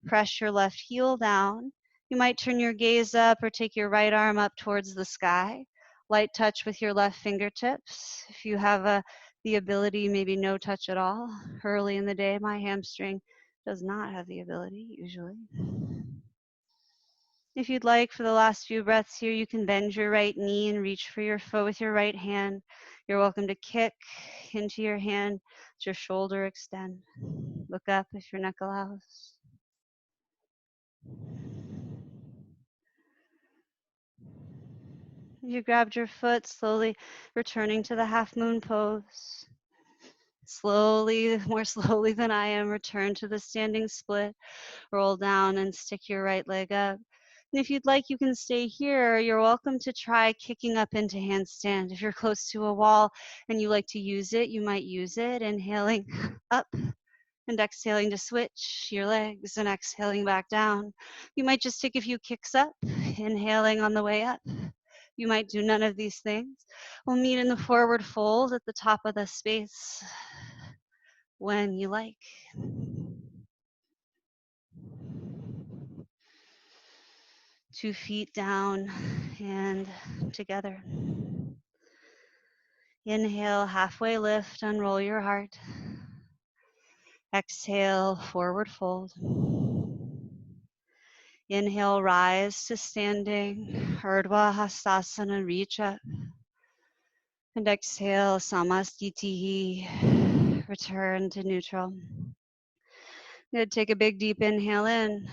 Press your left heel down. You might turn your gaze up or take your right arm up towards the sky. Light touch with your left fingertips. If you have the ability, maybe no touch at all. Early in the day, my hamstring does not have the ability usually. If you'd like, for the last few breaths here, you can bend your right knee and reach for your foot with your right hand. You're welcome to kick into your hand. Let your shoulder extend. Look up if your neck allows. You grabbed your foot, slowly returning to the half moon pose. Slowly, more slowly than I am, return to the standing split. Roll down and stick your right leg up. And if you'd like, you can stay here. You're welcome to try kicking up into handstand. If you're close to a wall and you like to use it, you might use it. Inhaling up and exhaling to switch your legs and exhaling back down. You might just take a few kicks up, inhaling on the way up. You might do none of these things. We'll meet in the forward fold at the top of the space when you like. 2 feet down and together. Inhale, halfway lift, unroll your heart. Exhale, forward fold. Inhale, rise to standing, Urdhva Hastasana, reach up. And exhale, Samastitihi, return to neutral. Good. Take a big deep inhale in.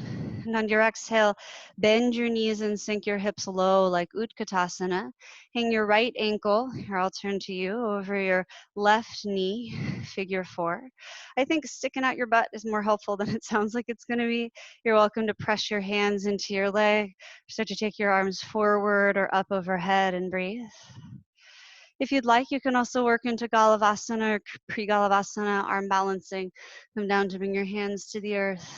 And on your exhale, bend your knees and sink your hips low like Utkatasana. Hang your right ankle, here I'll turn to you, over your left knee, figure 4. I think sticking out your butt is more helpful than it sounds like it's going to be. You're welcome to press your hands into your leg. Start to take your arms forward or up overhead and breathe. If you'd like, you can also work into Galavasana or Pre-Galavasana, arm balancing. Come down to bring your hands to the earth.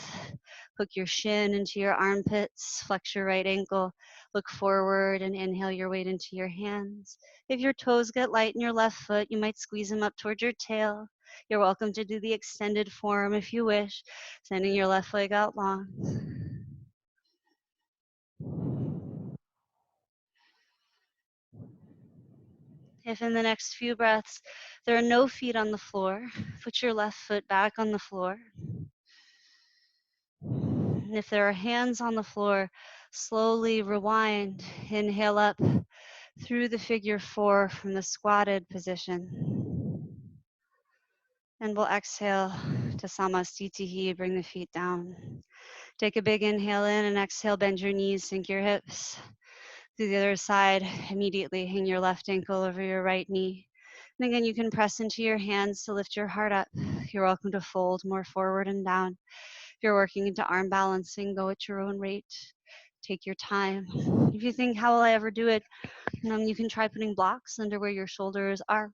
Hook your shin into your armpits. Flex your right ankle. Look forward and inhale your weight into your hands. If your toes get light in your left foot, you might squeeze them up towards your tail. You're welcome to do the extended form if you wish, sending your left leg out long. If in the next few breaths there are no feet on the floor, put your left foot back on the floor. And if there are hands on the floor, slowly rewind, inhale up through the figure 4 from the squatted position. And we'll exhale to Samastitihi, bring the feet down. Take a big inhale in and exhale, bend your knees, sink your hips. To the other side, immediately hang your left ankle over your right knee. And again, you can press into your hands to lift your heart up. You're welcome to fold more forward and down. If you're working into arm balancing, go at your own rate. Take your time. If you think, how will I ever do it? You can try putting blocks under where your shoulders are.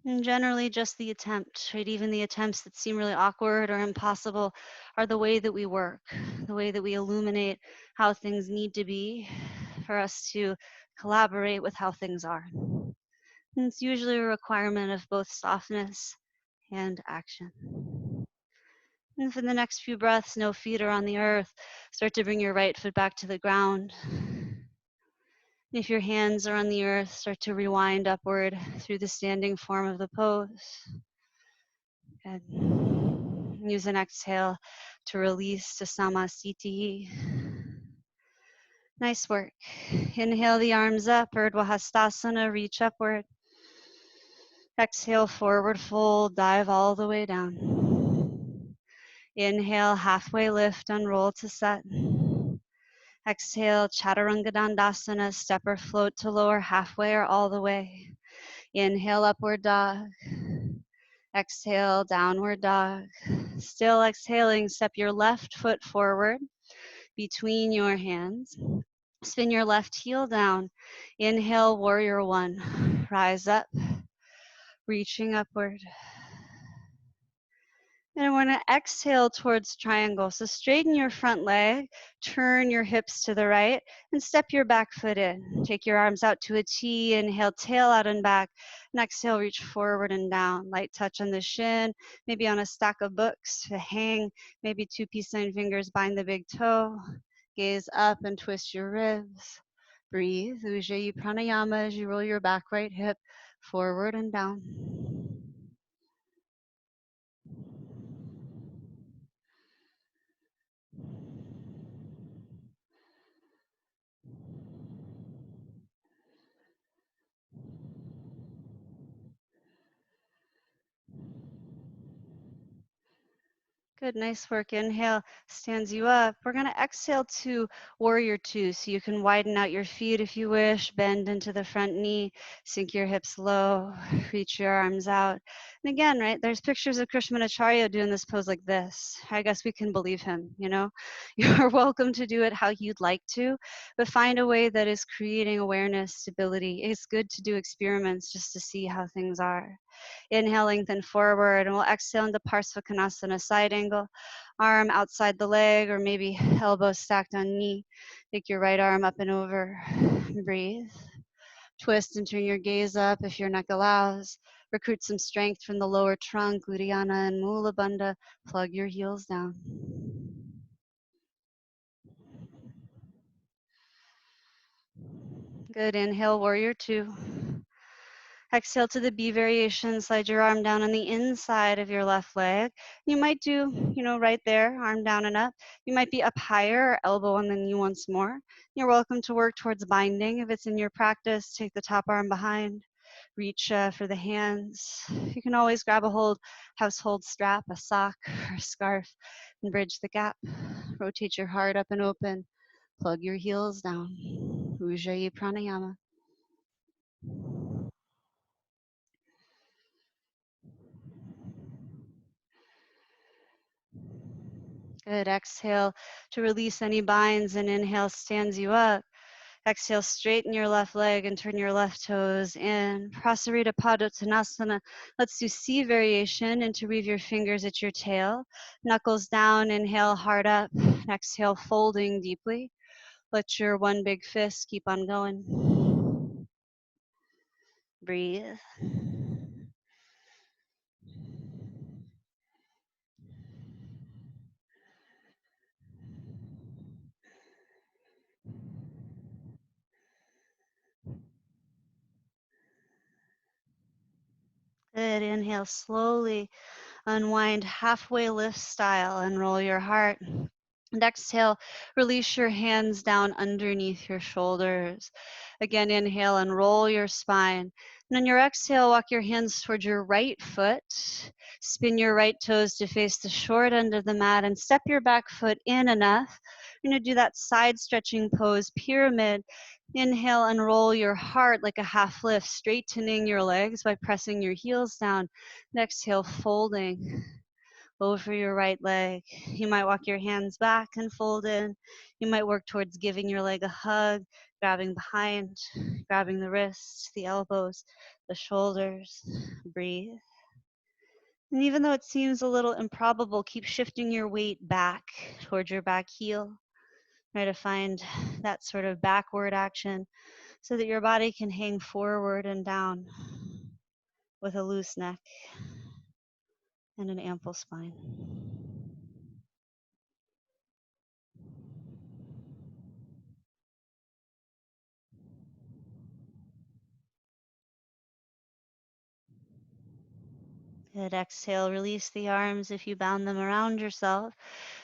And generally just the attempt, right? Even the attempts that seem really awkward or impossible are the way that we work, the way that we illuminate how things need to be for us to collaborate with how things are. And it's usually a requirement of both softness and action. And for the next few breaths, no feet are on the earth. Start to bring your right foot back to the ground. If your hands are on the earth, start to rewind upward through the standing form of the pose. Good. Use an exhale to release to Samasthiti. Nice work. Inhale the arms up, Urdhva Hastasana, reach upward. Exhale, forward fold, dive all the way down. Inhale, halfway lift, unroll to set. Exhale, Chaturanga Dandasana, step or float to lower halfway or all the way. Inhale, upward dog. Exhale, downward dog. Still exhaling, step your left foot forward between your hands. Spin your left heel down. Inhale, warrior 1. Rise up. reaching upward. And we're going to exhale towards triangle. So straighten your front leg, turn your hips to the right, and step your back foot in. Take your arms out to a T, inhale, tail out and back, and exhale, reach forward and down. Light touch on the shin, maybe on a stack of books to hang, maybe 2 peace sign fingers bind the big toe. Gaze up and twist your ribs. Breathe, Ujjayi Pranayama as you roll your back right hip forward and down. Good, nice work. Inhale, stands you up. We're going to exhale to warrior two. So you can widen out your feet if you wish, bend into the front knee, sink your hips low, reach your arms out. And again, right, there's pictures of Krishnamacharya doing this pose like this. I guess we can believe him, you know? You're welcome to do it how you'd like to, but find a way that is creating awareness, stability. It's good to do experiments just to see how things are. Inhale, lengthen forward, and we'll exhale into Parsvakonasana, side angle, arm outside the leg, or maybe elbows stacked on knee. Take your right arm up and over. Breathe. Twist and turn your gaze up if your neck allows. Recruit some strength from the lower trunk, Uddiyana and Mula Bandha. Plug your heels down. Good. Inhale, warrior two. Exhale to the B variation, slide your arm down on the inside of your left leg. You might do, right there, arm down and up. You might be up higher, or elbow on the knee once more. You're welcome to work towards binding. If it's in your practice, take the top arm behind. Reach for the hands. You can always grab a household strap, a sock, or a scarf, and bridge the gap. Rotate your heart up and open. Plug your heels down. Ujjayi Pranayama. Good. Exhale to release any binds, and inhale stands you up. Exhale, straighten your left leg and turn your left toes in. Prasarita Padottanasana. Let's do C variation, interweave your fingers at your tail. Knuckles down, inhale, heart up. Exhale, folding deeply. Let your one big fist keep on going. Breathe. Good. Inhale, slowly unwind halfway lift style and roll your heart. And exhale, release your hands down underneath your shoulders. Again, inhale and roll your spine. And on your exhale, walk your hands towards your right foot. Spin your right toes to face the short end of the mat and step your back foot in enough. You're going to do that side stretching pose, pyramid. Inhale and roll your heart like a half lift, straightening your legs by pressing your heels down. And exhale, folding over your right leg. You might walk your hands back and fold in. You might work towards giving your leg a hug, grabbing behind, grabbing the wrists, the elbows, the shoulders. Breathe. And even though it seems a little improbable, keep shifting your weight back towards your back heel. Try to find that sort of backward action so that your body can hang forward and down with a loose neck and an ample spine. Good. Exhale, release the arms if you bound them around yourself.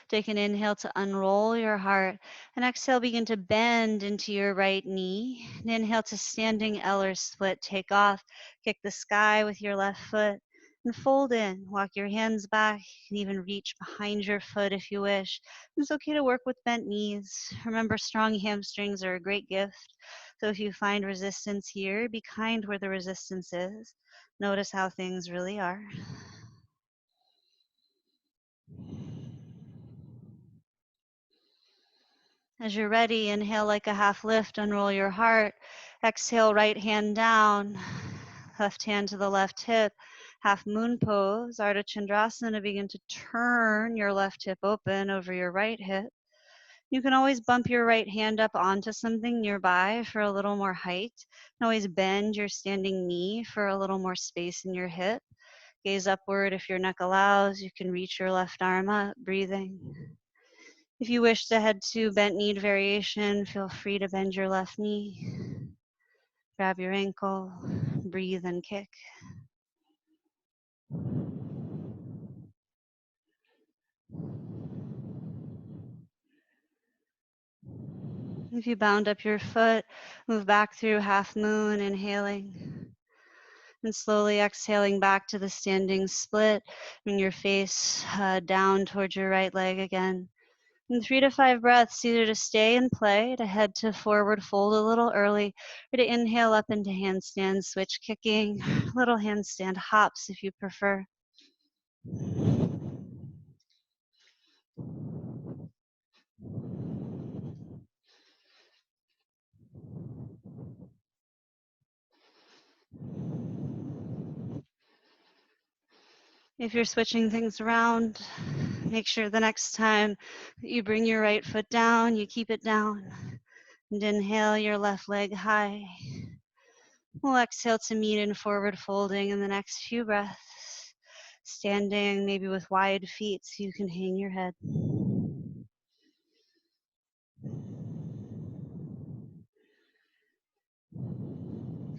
Take an inhale to unroll your heart. And exhale, begin to bend into your right knee. And inhale to standing L or split. Take off. Kick the sky with your left foot. And fold in. Walk your hands back. You can even reach behind your foot if you wish. It's okay to work with bent knees. Remember, strong hamstrings are a great gift. So if you find resistance here, be kind where the resistance is. Notice how things really are. As you're ready, inhale like a half lift, unroll your heart. Exhale, right hand down. Left hand to the left hip, half moon pose, Ardha Chandrasana. Begin to turn your left hip open over your right hip. You can always bump your right hand up onto something nearby for a little more height. You can always bend your standing knee for a little more space in your hip. Gaze upward if your neck allows. You can reach your left arm up, breathing. If you wish to head to bent knee variation, feel free to bend your left knee. Grab your ankle, breathe and kick. If you bound up your foot, move back through half moon, inhaling. And slowly exhaling back to the standing split. Bring your face down towards your right leg again. And 3 to 5 breaths, either to stay and play, to head to forward fold a little early, or to inhale up into handstand, switch kicking, little handstand hops if you prefer. If you're switching things around, make sure the next time that you bring your right foot down, you keep it down. And inhale your left leg high. We'll exhale to meet in forward folding in the next few breaths. Standing maybe with wide feet so you can hang your head.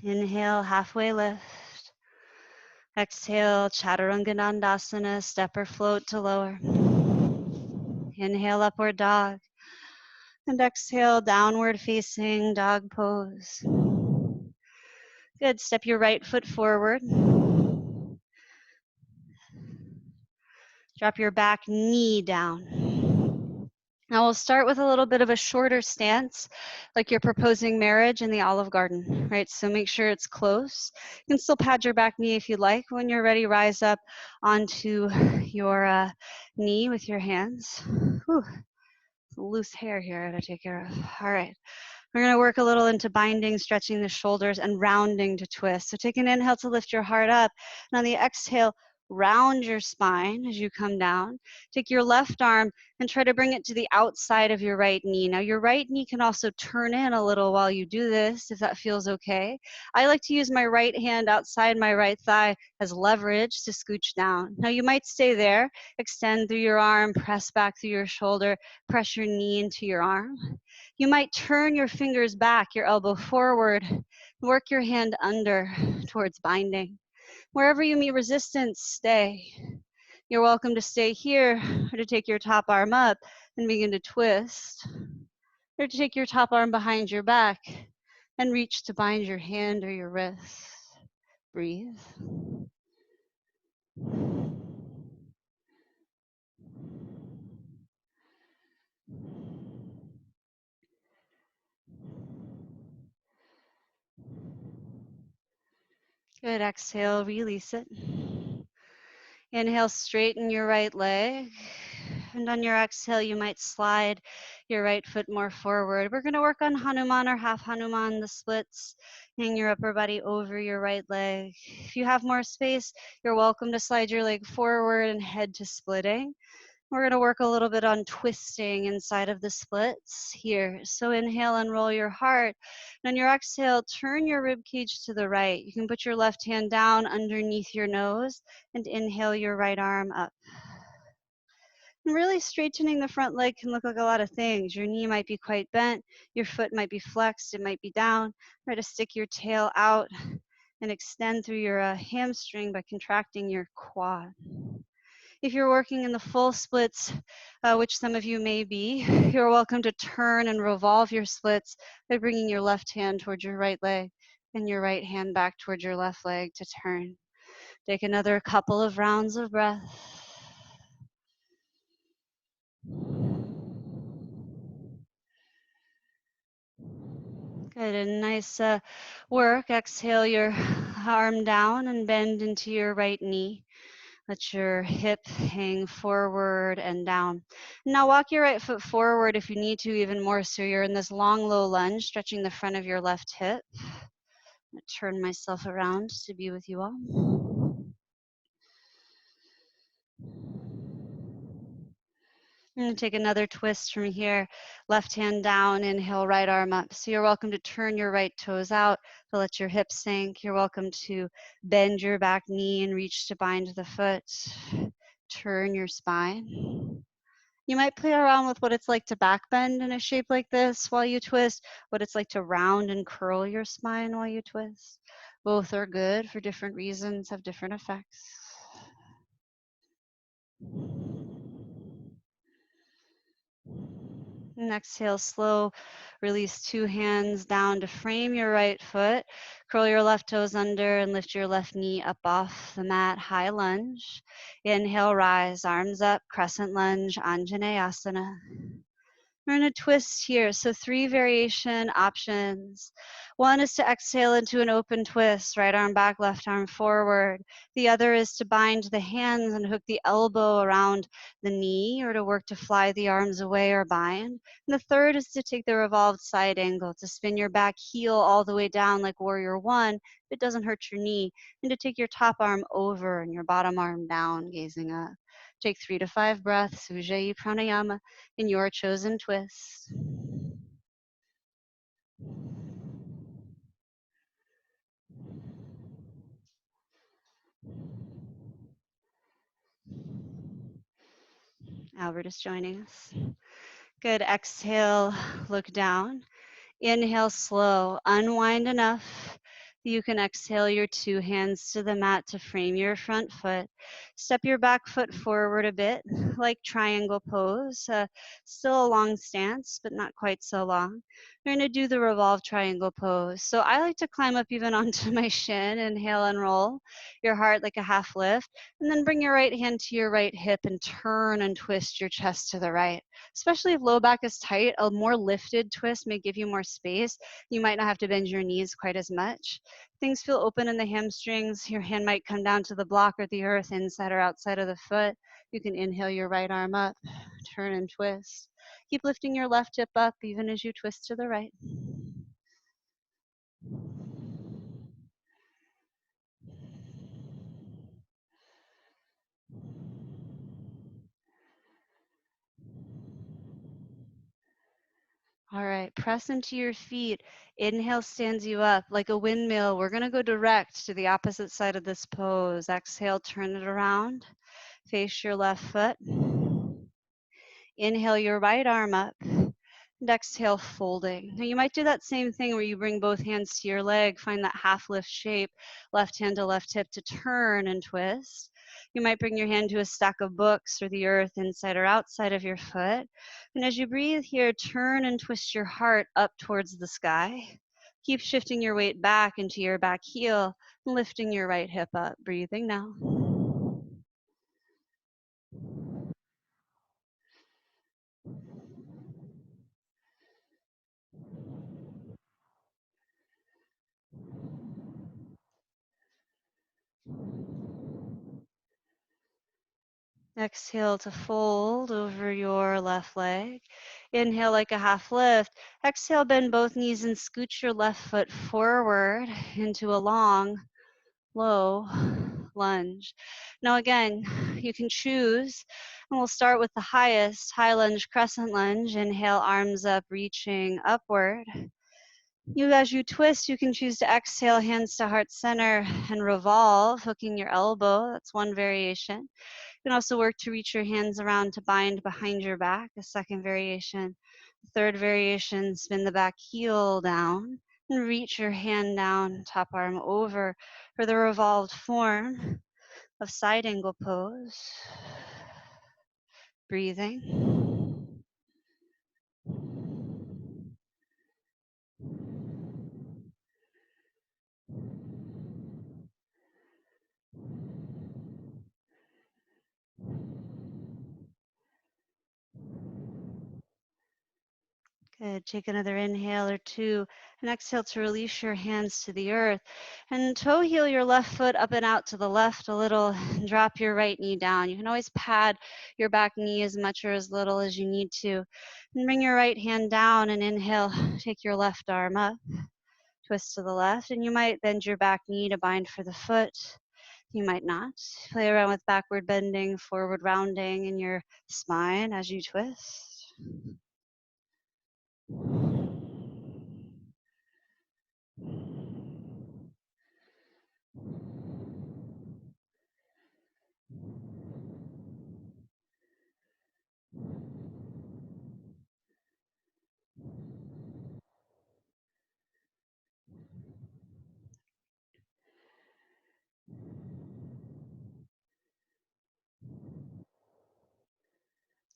Inhale, halfway lift. Exhale, Chaturanga Dandasana, step or float to lower. Inhale, upward dog. And exhale, downward facing dog pose. Good, step your right foot forward. Drop your back knee down. Now we'll start with a little bit of a shorter stance, like you're proposing marriage in the Olive Garden, right? So make sure it's close. You can still pad your back knee if you'd like. When you're ready, rise up onto your knee with your hands. Whew, loose hair here I gotta take care of. All right. We're going to work a little into binding, stretching the shoulders, and rounding to twist. So take an inhale to lift your heart up. And on the exhale, round your spine as you come down. Take your left arm and try to bring it to the outside of your right knee. Now, your right knee can also turn in a little while you do this, if that feels okay. I like to use my right hand outside my right thigh as leverage to scooch down. Now, you might stay there, extend through your arm, press back through your shoulder, press your knee into your arm. You might turn your fingers back, your elbow forward, work your hand under towards binding. Wherever you meet resistance, stay. You're welcome to stay here or to take your top arm up and begin to twist, or to take your top arm behind your back and reach to bind your hand or your wrist. Breathe. Good, exhale, release it. Inhale, straighten your right leg. And on your exhale, you might slide your right foot more forward. We're going to work on Hanuman or half Hanuman, the splits. Hang your upper body over your right leg. If you have more space, you're welcome to slide your leg forward and head to splitting. We're going to work a little bit on twisting inside of the splits here. So inhale and roll your heart. And on your exhale, turn your rib cage to the right. You can put your left hand down underneath your nose and inhale your right arm up. And really straightening the front leg can look like a lot of things. Your knee might be quite bent. Your foot might be flexed. It might be down. Try to stick your tail out and extend through your hamstring by contracting your quad. If you're working in the full splits, which some of you may be, you're welcome to turn and revolve your splits by bringing your left hand towards your right leg and your right hand back towards your left leg to turn. Take another couple of rounds of breath. Good, and nice work. Exhale your arm down and bend into your right knee. Let your hip hang forward and down. Now walk your right foot forward if you need to, even more so you're in this long, low lunge, stretching the front of your left hip. Turn myself around to be with you all. I'm going to take another twist from here. Left hand down, inhale, right arm up. So you're welcome to turn your right toes out to let your hips sink. You're welcome to bend your back knee and reach to bind the foot. Turn your spine. You might play around with what it's like to back bend in a shape like this while you twist, what it's like to round and curl your spine while you twist. Both are good for different reasons, have different effects. And exhale, slow. Release 2 hands down to frame your right foot. Curl your left toes under and lift your left knee up off the mat. High lunge. Inhale, rise, arms up, crescent lunge, Anjaneyasana. We're going to twist here. So 3 variation options. One is to exhale into an open twist, right arm back, left arm forward. The other is to bind the hands and hook the elbow around the knee, or to work to fly the arms away or bind. And the third is to take the revolved side angle, to spin your back heel all the way down like warrior one, if it doesn't hurt your knee, and to take your top arm over and your bottom arm down, gazing up. Take 3 to 5 breaths, Ujjayi Pranayama, in your chosen twist. Albert is joining us. Good. Exhale, look down. Inhale, slow. Unwind enough. You can exhale your 2 hands to the mat to frame your front foot. Step your back foot forward a bit, like triangle pose. Still a long stance, but not quite so long. We're going to do the revolve triangle pose. So I like to climb up even onto my shin. Inhale and roll your heart like a half lift. And then bring your right hand to your right hip and turn and twist your chest to the right. Especially if low back is tight, a more lifted twist may give you more space. You might not have to bend your knees quite as much. Things feel open in the hamstrings. Your hand might come down to the block or the earth, inside or outside of the foot. You can inhale your right arm up, turn and twist. Keep lifting your left hip up even as you twist to the right. All right, press into your feet. Inhale stands you up like a windmill. We're going to go direct to the opposite side of this pose. Exhale, turn it around. Face your left foot. Inhale your right arm up. And exhale, folding. Now you might do that same thing where you bring both hands to your leg, find that half lift shape, left hand to left hip to turn and twist. You might bring your hand to a stack of books or the earth inside or outside of your foot. And as you breathe here, turn and twist your heart up towards the sky. Keep shifting your weight back into your back heel, lifting your right hip up. Breathing now. Exhale to fold over your left leg. Inhale like a half lift. Exhale, bend both knees and scoot your left foot forward into a long, low lunge. Now again, you can choose, and we'll start with the highest, high lunge, crescent lunge. Inhale, arms up, reaching upward. As you twist, you can choose to exhale, hands to heart center, and revolve, hooking your elbow. That's one variation. You can also work to reach your hands around to bind behind your back, a second variation. Third variation, spin the back heel down and reach your hand down, top arm over for the revolved form of side angle pose. Breathing. Good. Take another inhale or two and exhale to release your hands to the earth. And toe heel your left foot up and out to the left a little. And drop your right knee down. You can always pad your back knee as much or as little as you need to. And bring your right hand down and inhale. Take your left arm up. Twist to the left, and you might bend your back knee to bind for the foot. You might not. Play around with backward bending, forward rounding in your spine as you twist.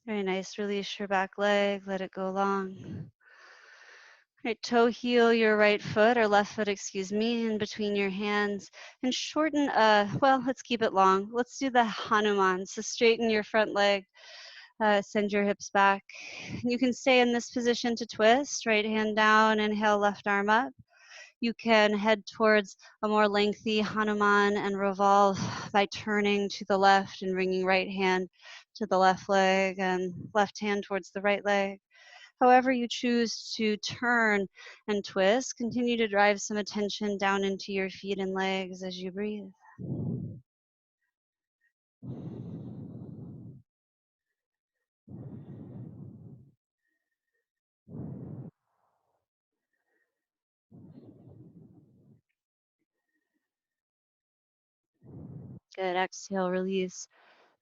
Very nice. Release your back leg. Let it go long. Right, toe heel your right foot or left foot, excuse me, in between your hands and shorten, well, let's keep it long. Let's do the Hanuman. So straighten your front leg, send your hips back. You can stay in this position to twist, right hand down, inhale, left arm up. You can head towards a more lengthy Hanuman and revolve by turning to the left and bringing right hand to the left leg and left hand towards the right leg. However you choose to turn and twist, continue to drive some attention down into your feet and legs as you breathe. Good. Exhale, release.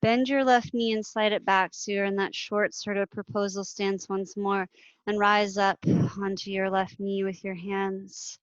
Bend your left knee and slide it back so you're in that short sort of proposal stance once more, and rise up onto your left knee with your hands.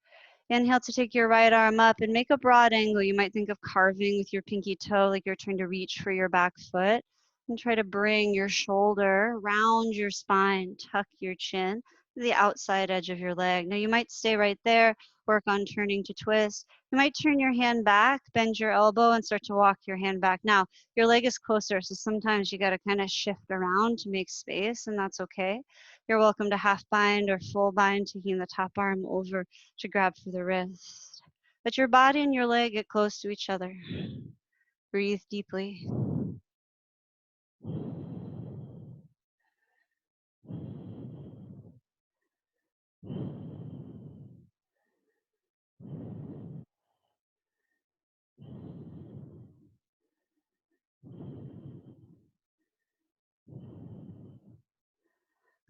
Inhale to take your right arm up and make a broad angle. You might think of carving with your pinky toe like you're trying to reach for your back foot. And try to bring your shoulder round your spine, tuck your chin to the outside edge of your leg. Now you might stay right there, work on turning to twist. You might turn your hand back, bend your elbow, and start to walk your hand back. Now, your leg is closer, so sometimes you got to kind of shift around to make space, and that's okay. You're welcome to half bind or full bind, taking the top arm over to grab for the wrist. Let your body and your leg get close to each other. Breathe deeply.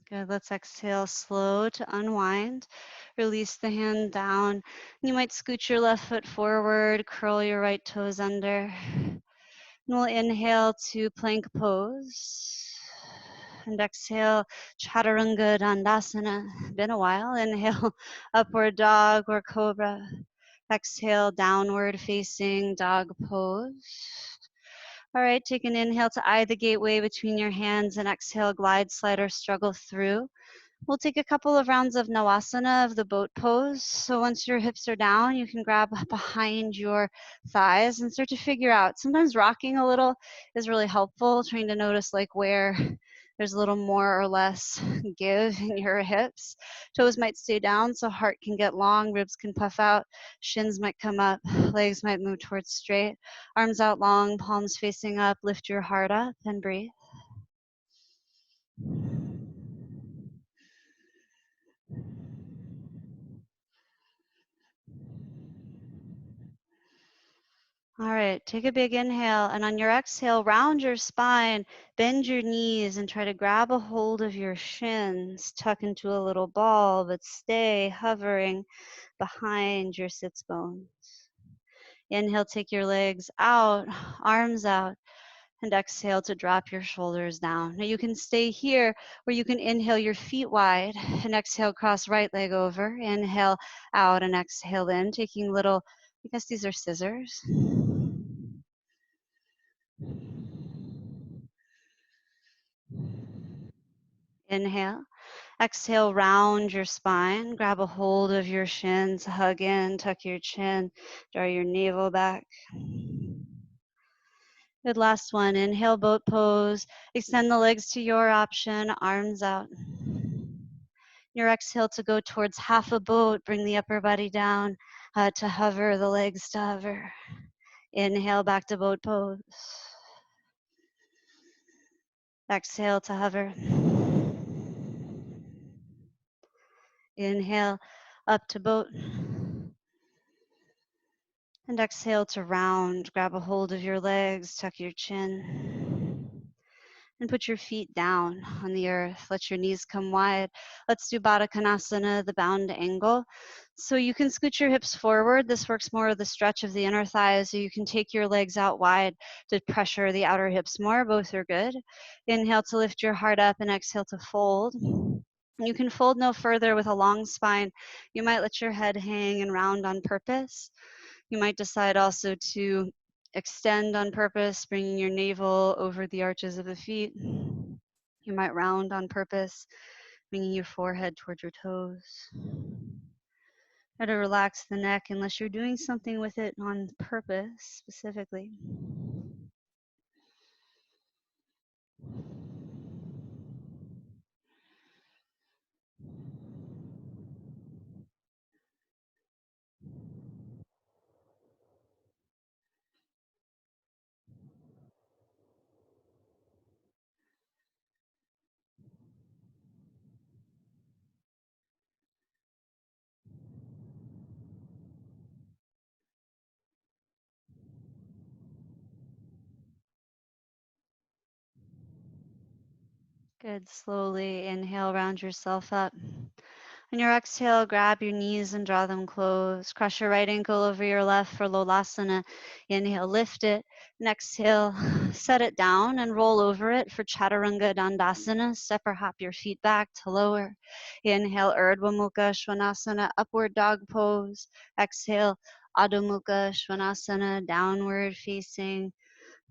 Good. Let's exhale slow to unwind. Release the hand down. You might scoot your left foot forward, curl your right toes under. And we'll inhale to plank pose. And exhale, Chaturanga Dandasana. Been a while. Inhale, upward dog or cobra. Exhale, downward facing dog pose. All right, take an inhale to eye the gateway between your hands and exhale, glide, slide, or struggle through. We'll take a couple of rounds of Navasana of the boat pose. So once your hips are down, you can grab behind your thighs and start to figure out. Sometimes rocking a little is really helpful, trying to notice like where there's a little more or less give in your hips. Toes might stay down so heart can get long, ribs can puff out, shins might come up, legs might move towards straight, arms out long, palms facing up, lift your heart up and breathe. All right, take a big inhale, and on your exhale, round your spine, bend your knees, and try to grab a hold of your shins, tuck into a little ball, but stay hovering behind your sits bones. Inhale, take your legs out, arms out, and exhale to drop your shoulders down. Now you can stay here, or you can inhale your feet wide, and exhale, cross right leg over. Inhale out and exhale in, taking little, I guess these are scissors. Inhale. Exhale, round your spine. Grab a hold of your shins. Hug in, tuck your chin. Draw your navel back. Good, last one. Inhale, boat pose. Extend the legs to your option. Arms out. Your exhale to go towards half a boat. Bring the upper body down to hover, the legs to hover. Inhale, back to boat pose. Exhale to hover. Inhale, up to boat. And exhale to round. Grab a hold of your legs, tuck your chin. And put your feet down on the earth. Let your knees come wide. Let's do Baddha Konasana, the bound angle. So you can scoot your hips forward. This works more of the stretch of the inner thighs. So you can take your legs out wide to pressure the outer hips more. Both are good. Inhale to lift your heart up and exhale to fold. You can fold no further with a long spine. You might let your head hang and round on purpose. You might decide also to extend on purpose, bringing your navel over the arches of the feet. You might round on purpose, bringing your forehead towards your toes. Try to relax the neck unless you're doing something with it on purpose specifically. Good. Slowly inhale, round yourself up. On your exhale, grab your knees and draw them close. Cross your right ankle over your left for Lolasana. Inhale, lift it. And exhale, set it down and roll over it for Chaturanga Dandasana. Step or hop your feet back to lower. Inhale, Urdhva Mukha Svanasana, upward dog pose. Exhale, Adho Mukha Svanasana, downward facing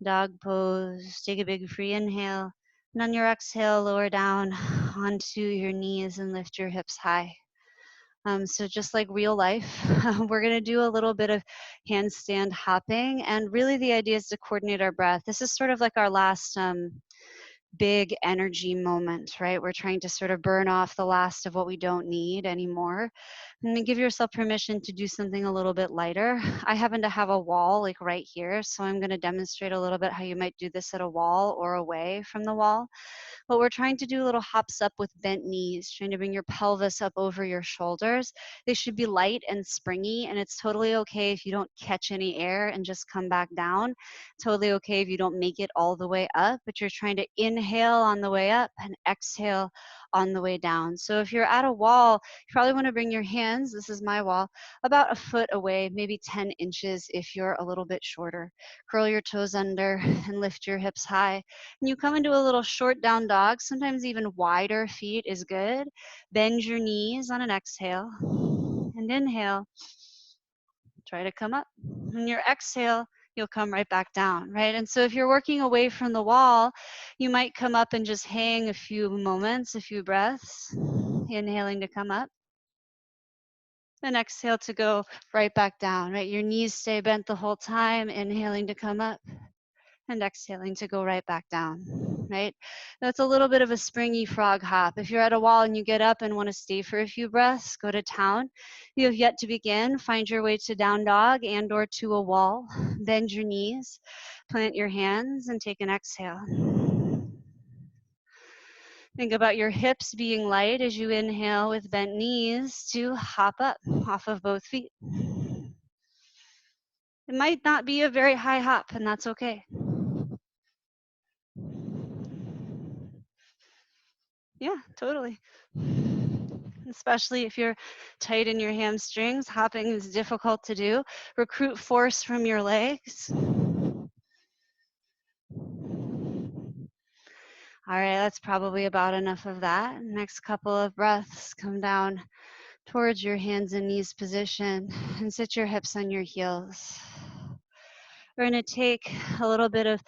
dog pose. Take a big free inhale. And on your exhale, lower down onto your knees and lift your hips high. So just like real life, we're going to do a little bit of handstand hopping. And really the idea is to coordinate our breath. This is sort of like our last big energy moment, right? We're trying to sort of burn off the last of what we don't need anymore. And then give yourself permission to do something a little bit lighter. I happen to have a wall like right here, so I'm going to demonstrate a little bit how you might do this at a wall or away from the wall. But we're trying to do little hops up with bent knees, trying to bring your pelvis up over your shoulders. They should be light and springy, and it's totally okay if you don't catch any air and just come back down. Totally okay if you don't make it all the way up, but you're trying to inhale on the way up and exhale on the way down. So if you're at a wall, you probably want to bring your hands, this is my wall, about a foot away, maybe 10 inches if you're a little bit shorter. Curl your toes under and lift your hips high. And you come into a little short down dog. Sometimes even wider feet is good. Bend your knees on an exhale and inhale. Try to come up. On your exhale, you'll come right back down, right? And so if you're working away from the wall, you might come up and just hang a few moments, a few breaths, inhaling to come up. And exhale to go right back down, right? Your knees stay bent the whole time, inhaling to come up and exhaling to go right back down, right? That's a little bit of a springy frog hop. If you're at a wall and you get up and want to stay for a few breaths, go to town. You have yet to begin. Find your way to down dog and or to a wall. Bend your knees, plant your hands, and take an exhale. Think about your hips being light as you inhale with bent knees to hop up off of both feet. It might not be a very high hop, and that's okay. Yeah, totally. Especially if you're tight in your hamstrings, hopping is difficult to do. Recruit force from your legs. All right, that's probably about enough of that. Next couple of breaths, come down towards your hands and knees position and sit your hips on your heels. We're going to take a little bit of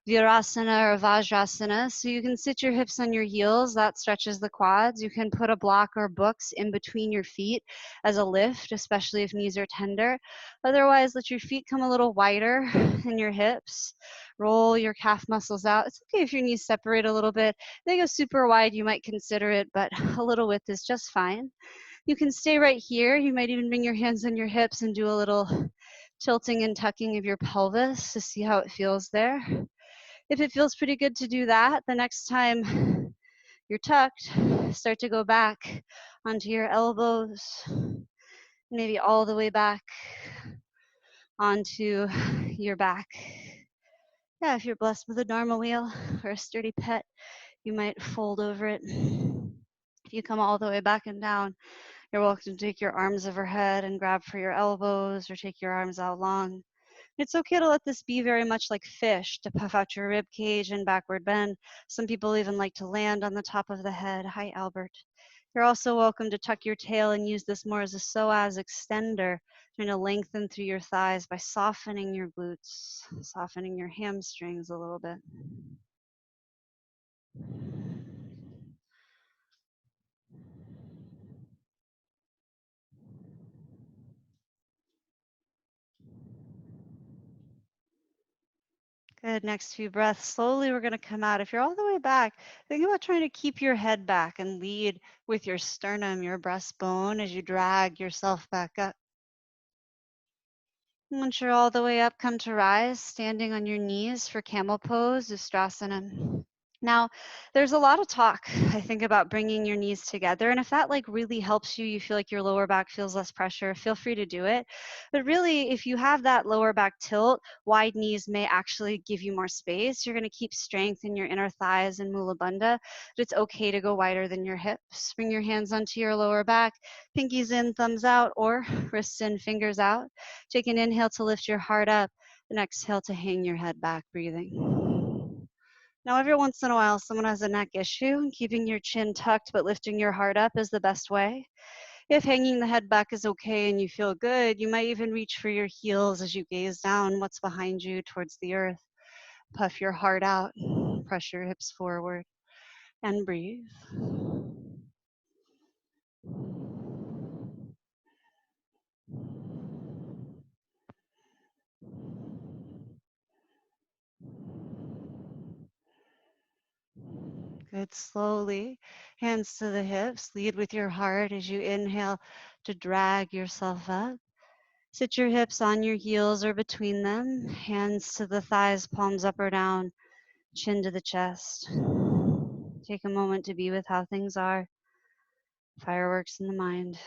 Virasana or Vajrasana. So you can sit your hips on your heels. That stretches the quads. You can put a block or books in between your feet as a lift, especially if knees are tender. Otherwise, let your feet come a little wider than your hips. Roll your calf muscles out. It's okay if your knees separate a little bit. If they go super wide, you might consider it, but a little width is just fine. You can stay right here. You might even bring your hands on your hips and do a little tilting and tucking of your pelvis to see how it feels there. If it feels pretty good to do that, the next time you're tucked, start to go back onto your elbows, maybe all the way back onto your back. Yeah, if you're blessed with a Dharma wheel or a sturdy pet, you might fold over it. If you come all the way back and down, you're welcome to take your arms overhead and grab for your elbows or take your arms out long. It's okay to let this be very much like fish, to puff out your rib cage and backward bend. Some people even like to land on the top of the head. Hi, Albert. You're also welcome to tuck your tail and use this more as a psoas extender, trying to lengthen through your thighs by softening your glutes, softening your hamstrings a little bit. Good. Next few breaths. Slowly, we're going to come out. If you're all the way back, think about trying to keep your head back and lead with your sternum, your breastbone, as you drag yourself back up. Once you're all the way up, come to rise, standing on your knees for camel pose, Ustrasana. Now, there's a lot of talk, I think, about bringing your knees together. And if that like really helps you, you feel like your lower back feels less pressure, feel free to do it. But really, if you have that lower back tilt, wide knees may actually give you more space. You're going to keep strength in your inner thighs and mula bandha, but it's okay to go wider than your hips. Bring your hands onto your lower back, pinkies in, thumbs out, or wrists in, fingers out. Take an inhale to lift your heart up, and exhale to hang your head back, breathing. Now, every once in a while, someone has a neck issue, and keeping your chin tucked but lifting your heart up is the best way. If hanging the head back is okay and you feel good, you might even reach for your heels as you gaze down what's behind you towards the earth. Puff your heart out, press your hips forward, and breathe. Good. Slowly, hands to the hips. Lead with your heart as you inhale to drag yourself up. Sit your hips on your heels or between them. Hands to the thighs, palms up or down, chin to the chest. Take a moment to be with how things are. Fireworks in the mind.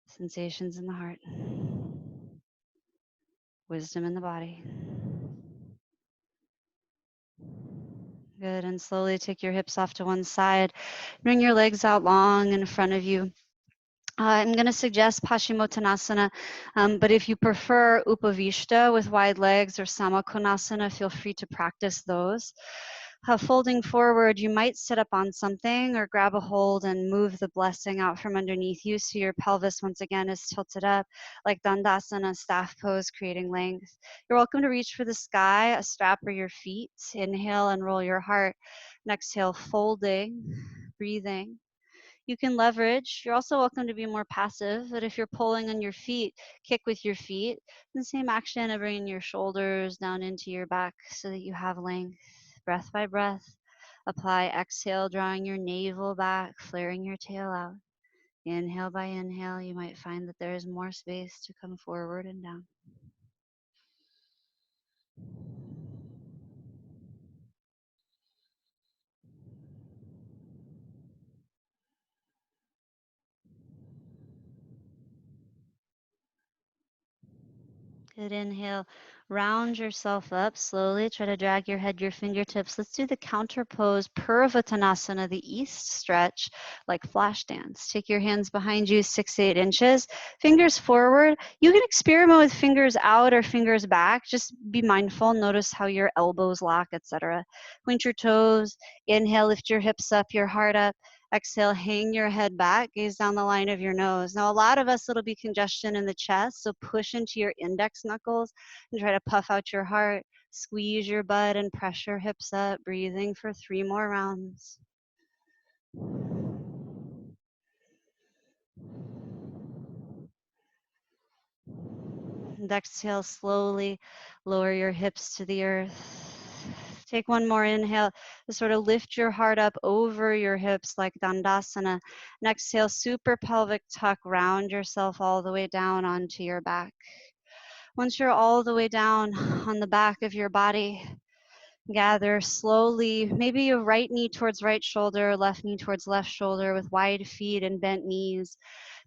Sensations in the heart. Wisdom in the body. Good. And slowly take your hips off to one side. Bring your legs out long in front of you. I'm going to suggest Paschimottanasana, but if you prefer Upavishta with wide legs or Samakonasana, feel free to practice those. Folding forward, you might sit up on something or grab a hold and move the blessing out from underneath you so your pelvis once again is tilted up, like Dandasana, staff pose, creating length. You're welcome to reach for the sky, a strap or your feet. Inhale and roll your heart. And exhale, folding, breathing. You can leverage. You're also welcome to be more passive, but if you're pulling on your feet, kick with your feet. The same action of bringing your shoulders down into your back so that you have length. Breath by breath. Apply exhale, drawing your navel back, flaring your tail out. Inhale by inhale, you might find that there is more space to come forward and down. Good. Inhale. Round yourself up slowly. Try to drag your head, your fingertips. Let's do the counter pose, Purvattanasana, the east stretch, like flash dance. Take your hands behind you, 6 to 8 inches. Fingers forward. You can experiment with fingers out or fingers back. Just be mindful. Notice how your elbows lock, etc. Point your toes. Inhale, lift your hips up, your heart up. Exhale, hang your head back, gaze down the line of your nose. Now, a lot of us, it'll be congestion in the chest, so push into your index knuckles and try to puff out your heart. Squeeze your butt and press your hips up, breathing for 3 more rounds. And exhale, slowly lower your hips to the earth. Take one more inhale to sort of lift your heart up over your hips like Dandasana. And exhale, super pelvic tuck, round yourself all the way down onto your back. Once you're all the way down on the back of your body, Gather slowly, maybe your right knee towards right shoulder, left knee towards left shoulder with wide feet and bent knees,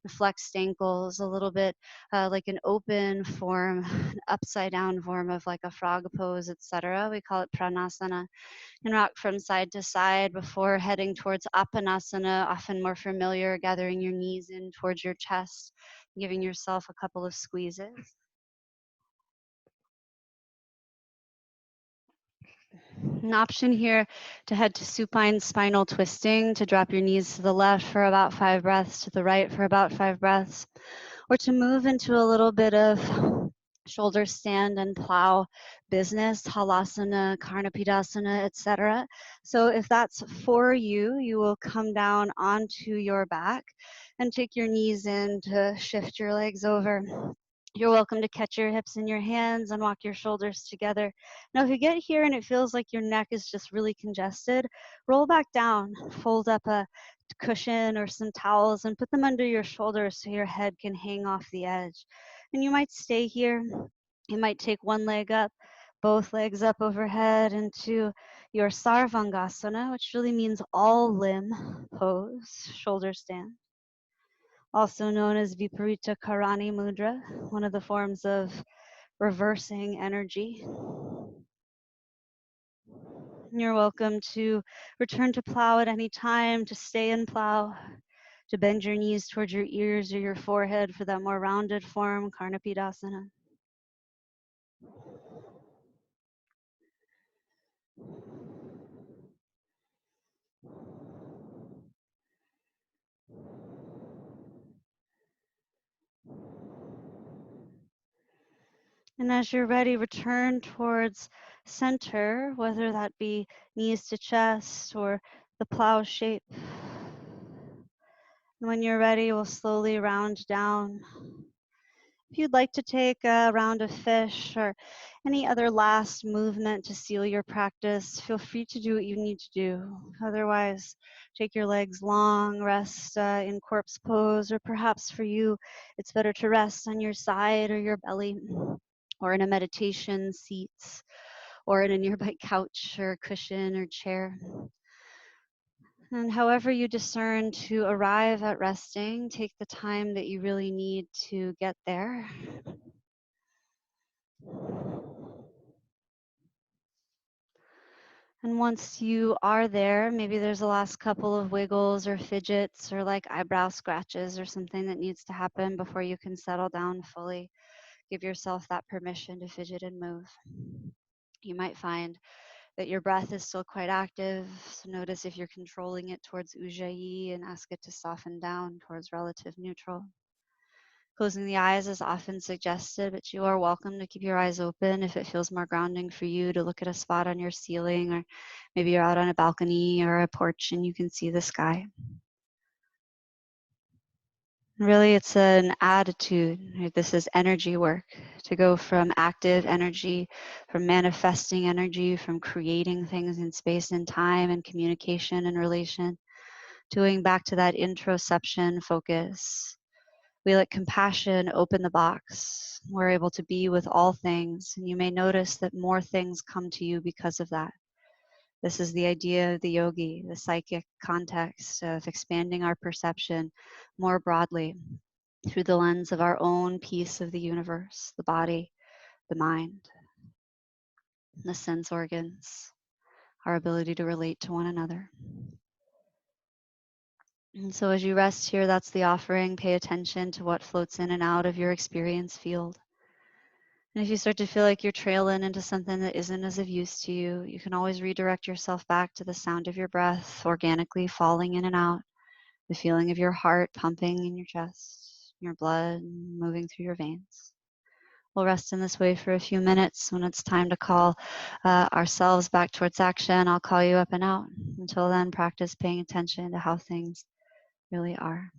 flexed ankles, a little bit like an open form, an upside down form of like a frog pose, etc. We call it pranasana. And rock from side to side before heading towards apanasana, often more familiar, gathering your knees in towards your chest, giving yourself a couple of squeezes. An option here to head to supine spinal twisting, to drop your knees to the left for about 5 breaths, to the right for about 5 breaths, or to move into a little bit of shoulder stand and plow business, halasana, karnapidasana, etc. So if that's for you, you will come down onto your back and take your knees in to shift your legs over. You're welcome to catch your hips in your hands and walk your shoulders together. Now, if you get here and it feels like your neck is just really congested, roll back down, fold up a cushion or some towels and put them under your shoulders so your head can hang off the edge. And you might stay here. You might take one leg up, both legs up overhead into your sarvangasana, which really means all limb pose, shoulder stand, also known as Viparita Karani Mudra, one of the forms of reversing energy. You're welcome to return to plow at any time, to stay in plow, to bend your knees towards your ears or your forehead for that more rounded form, Karnapidasana. And as you're ready, return towards center, whether that be knees to chest or the plow shape. And when you're ready, we'll slowly round down. If you'd like to take a round of fish or any other last movement to seal your practice, feel free to do what you need to do. Otherwise, take your legs long, rest in corpse pose, or perhaps for you, it's better to rest on your side or your belly, or in a meditation seat, or in a nearby couch or cushion or chair. And however you discern to arrive at resting, take the time that you really need to get there. And once you are there, maybe there's a last couple of wiggles or fidgets or like eyebrow scratches or something that needs to happen before you can settle down fully. Give yourself that permission to fidget and move. You might find that your breath is still quite active. So notice if you're controlling it towards ujjayi and ask it to soften down towards relative neutral. Closing the eyes is often suggested, but you are welcome to keep your eyes open if it feels more grounding for you to look at a spot on your ceiling, or maybe you're out on a balcony or a porch and you can see the sky. Really, it's an attitude. Right? This is energy work, to go from active energy, from manifesting energy, from creating things in space and time and communication and relation, going back to that introception focus. We let compassion open the box. We're able to be with all things, and you may notice that more things come to you because of that. This is the idea of the yogi, the psychic context of expanding our perception more broadly through the lens of our own piece of the universe, the body, the mind, the sense organs, our ability to relate to one another. And so as you rest here, that's the offering. Pay attention to what floats in and out of your experience field. And if you start to feel like you're trailing into something that isn't as of use to you, you can always redirect yourself back to the sound of your breath, organically falling in and out, the feeling of your heart pumping in your chest, your blood moving through your veins. We'll rest in this way for a few minutes. When it's time to call ourselves back towards action, I'll call you up and out. Until then, practice paying attention to how things really are.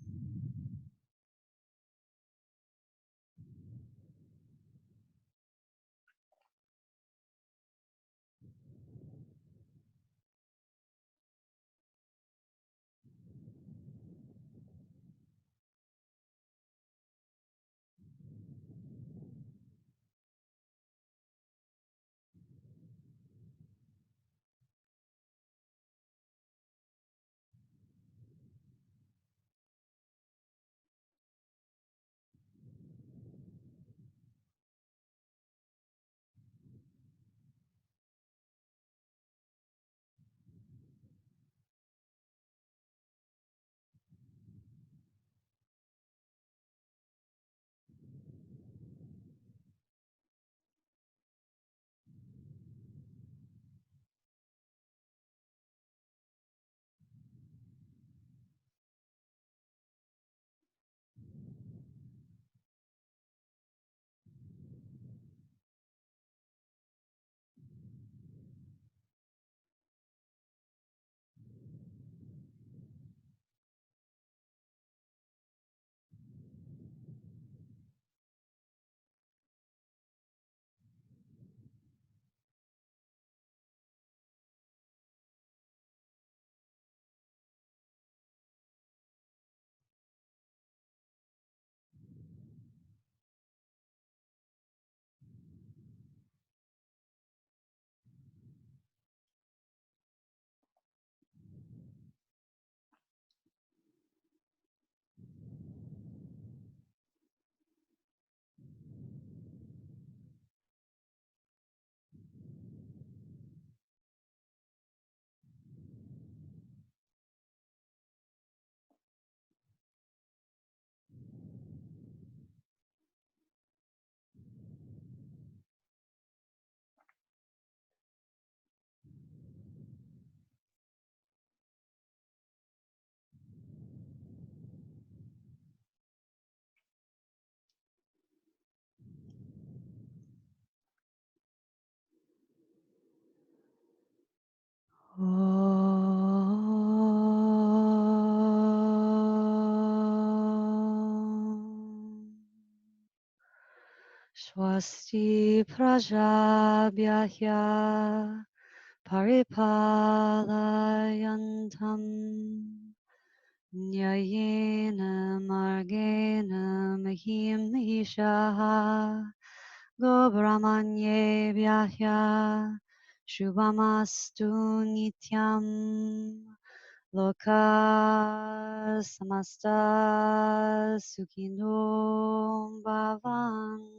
Swasti Prajabhyahya Paripalayantam Nyayena Margena Mahim Ishaha Go Brahmanyebhyahya Shubhamastu Nityam Loka Samasta Sukhino Bhavantu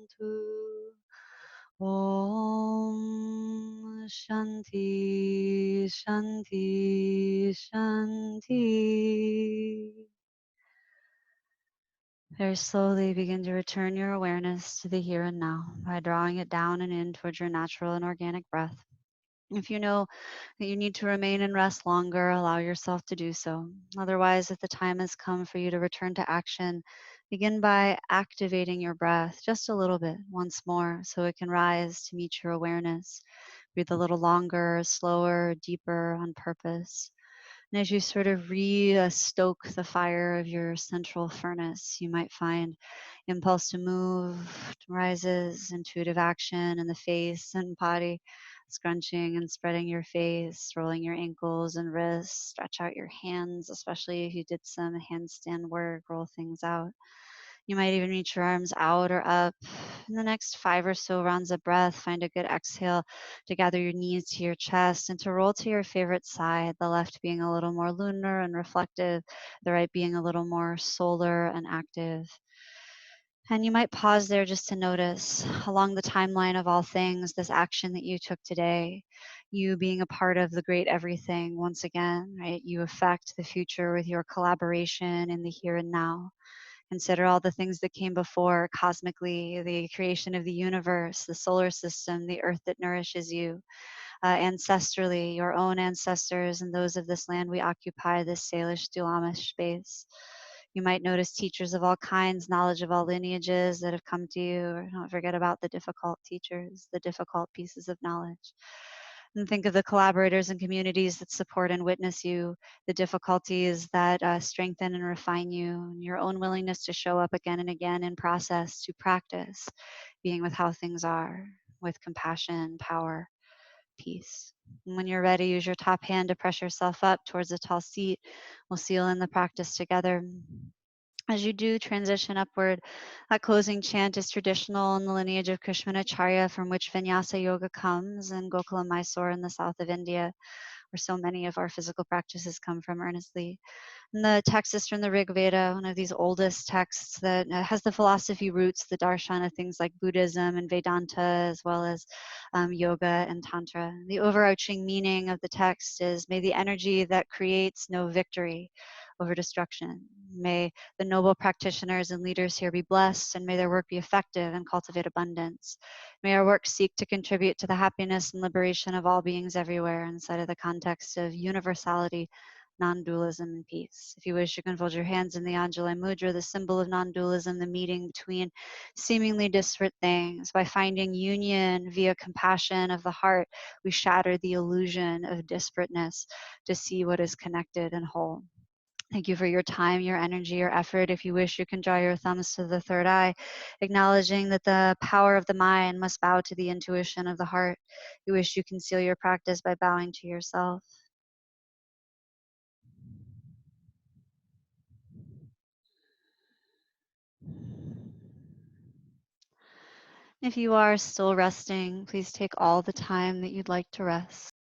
Om Shanti Shanti Shanti. Very slowly begin to return your awareness to the here and now by drawing it down and in towards your natural and organic breath. If you know that you need to remain and rest longer, allow yourself to do so. Otherwise, if the time has come for you to return to action, begin by activating your breath just a little bit once more so it can rise to meet your awareness. Breathe a little longer, slower, deeper on purpose. And as you sort of stoke the fire of your central furnace, you might find impulse to move rises, intuitive action in the face and body, scrunching and spreading your face, rolling your ankles and wrists, stretch out your hands, especially if you did some handstand work, roll things out. You might even reach your arms out or up. In the next 5 or so rounds of breath, find a good exhale to gather your knees to your chest and to roll to your favorite side, the left being a little more lunar and reflective, the right being a little more solar and active. And you might pause there just to notice along the timeline of all things, this action that you took today, you being a part of the great everything once again, right? You affect the future with your collaboration in the here and now. Consider all the things that came before cosmically, the creation of the universe, the solar system, the earth that nourishes you, ancestrally, your own ancestors and those of this land we occupy, this Salish Duamish space. You might notice teachers of all kinds, knowledge of all lineages that have come to you. Or don't forget about the difficult teachers, the difficult pieces of knowledge. And think of the collaborators and communities that support and witness you, the difficulties that strengthen and refine you, and your own willingness to show up again and again in process to practice being with how things are, with compassion, power, peace. And when you're ready, use your top hand to press yourself up towards a tall seat. We'll seal in the practice together. As you do transition upward, that closing chant is traditional in the lineage of Krishnamacharya, from which Vinyasa yoga comes, in Gokula, Mysore, in the south of India, where so many of our physical practices come from earnestly. And the text is from the Rig Veda, one of these oldest texts that has the philosophy roots, the darshan of things like Buddhism and Vedanta, as well as yoga and Tantra. The overarching meaning of the text is, may the energy that creates know victory over destruction. May the noble practitioners and leaders here be blessed, and may their work be effective and cultivate abundance. May our work seek to contribute to the happiness and liberation of all beings everywhere inside of the context of universality, non-dualism, and peace. If you wish, you can fold your hands in the Anjali Mudra, the symbol of non-dualism, the meeting between seemingly disparate things. By finding union via compassion of the heart, we shatter the illusion of disparateness to see what is connected and whole. Thank you for your time, your energy, your effort. If you wish, you can draw your thumbs to the third eye, acknowledging that the power of the mind must bow to the intuition of the heart. If you wish, you can seal your practice by bowing to yourself. If you are still resting, please take all the time that you'd like to rest.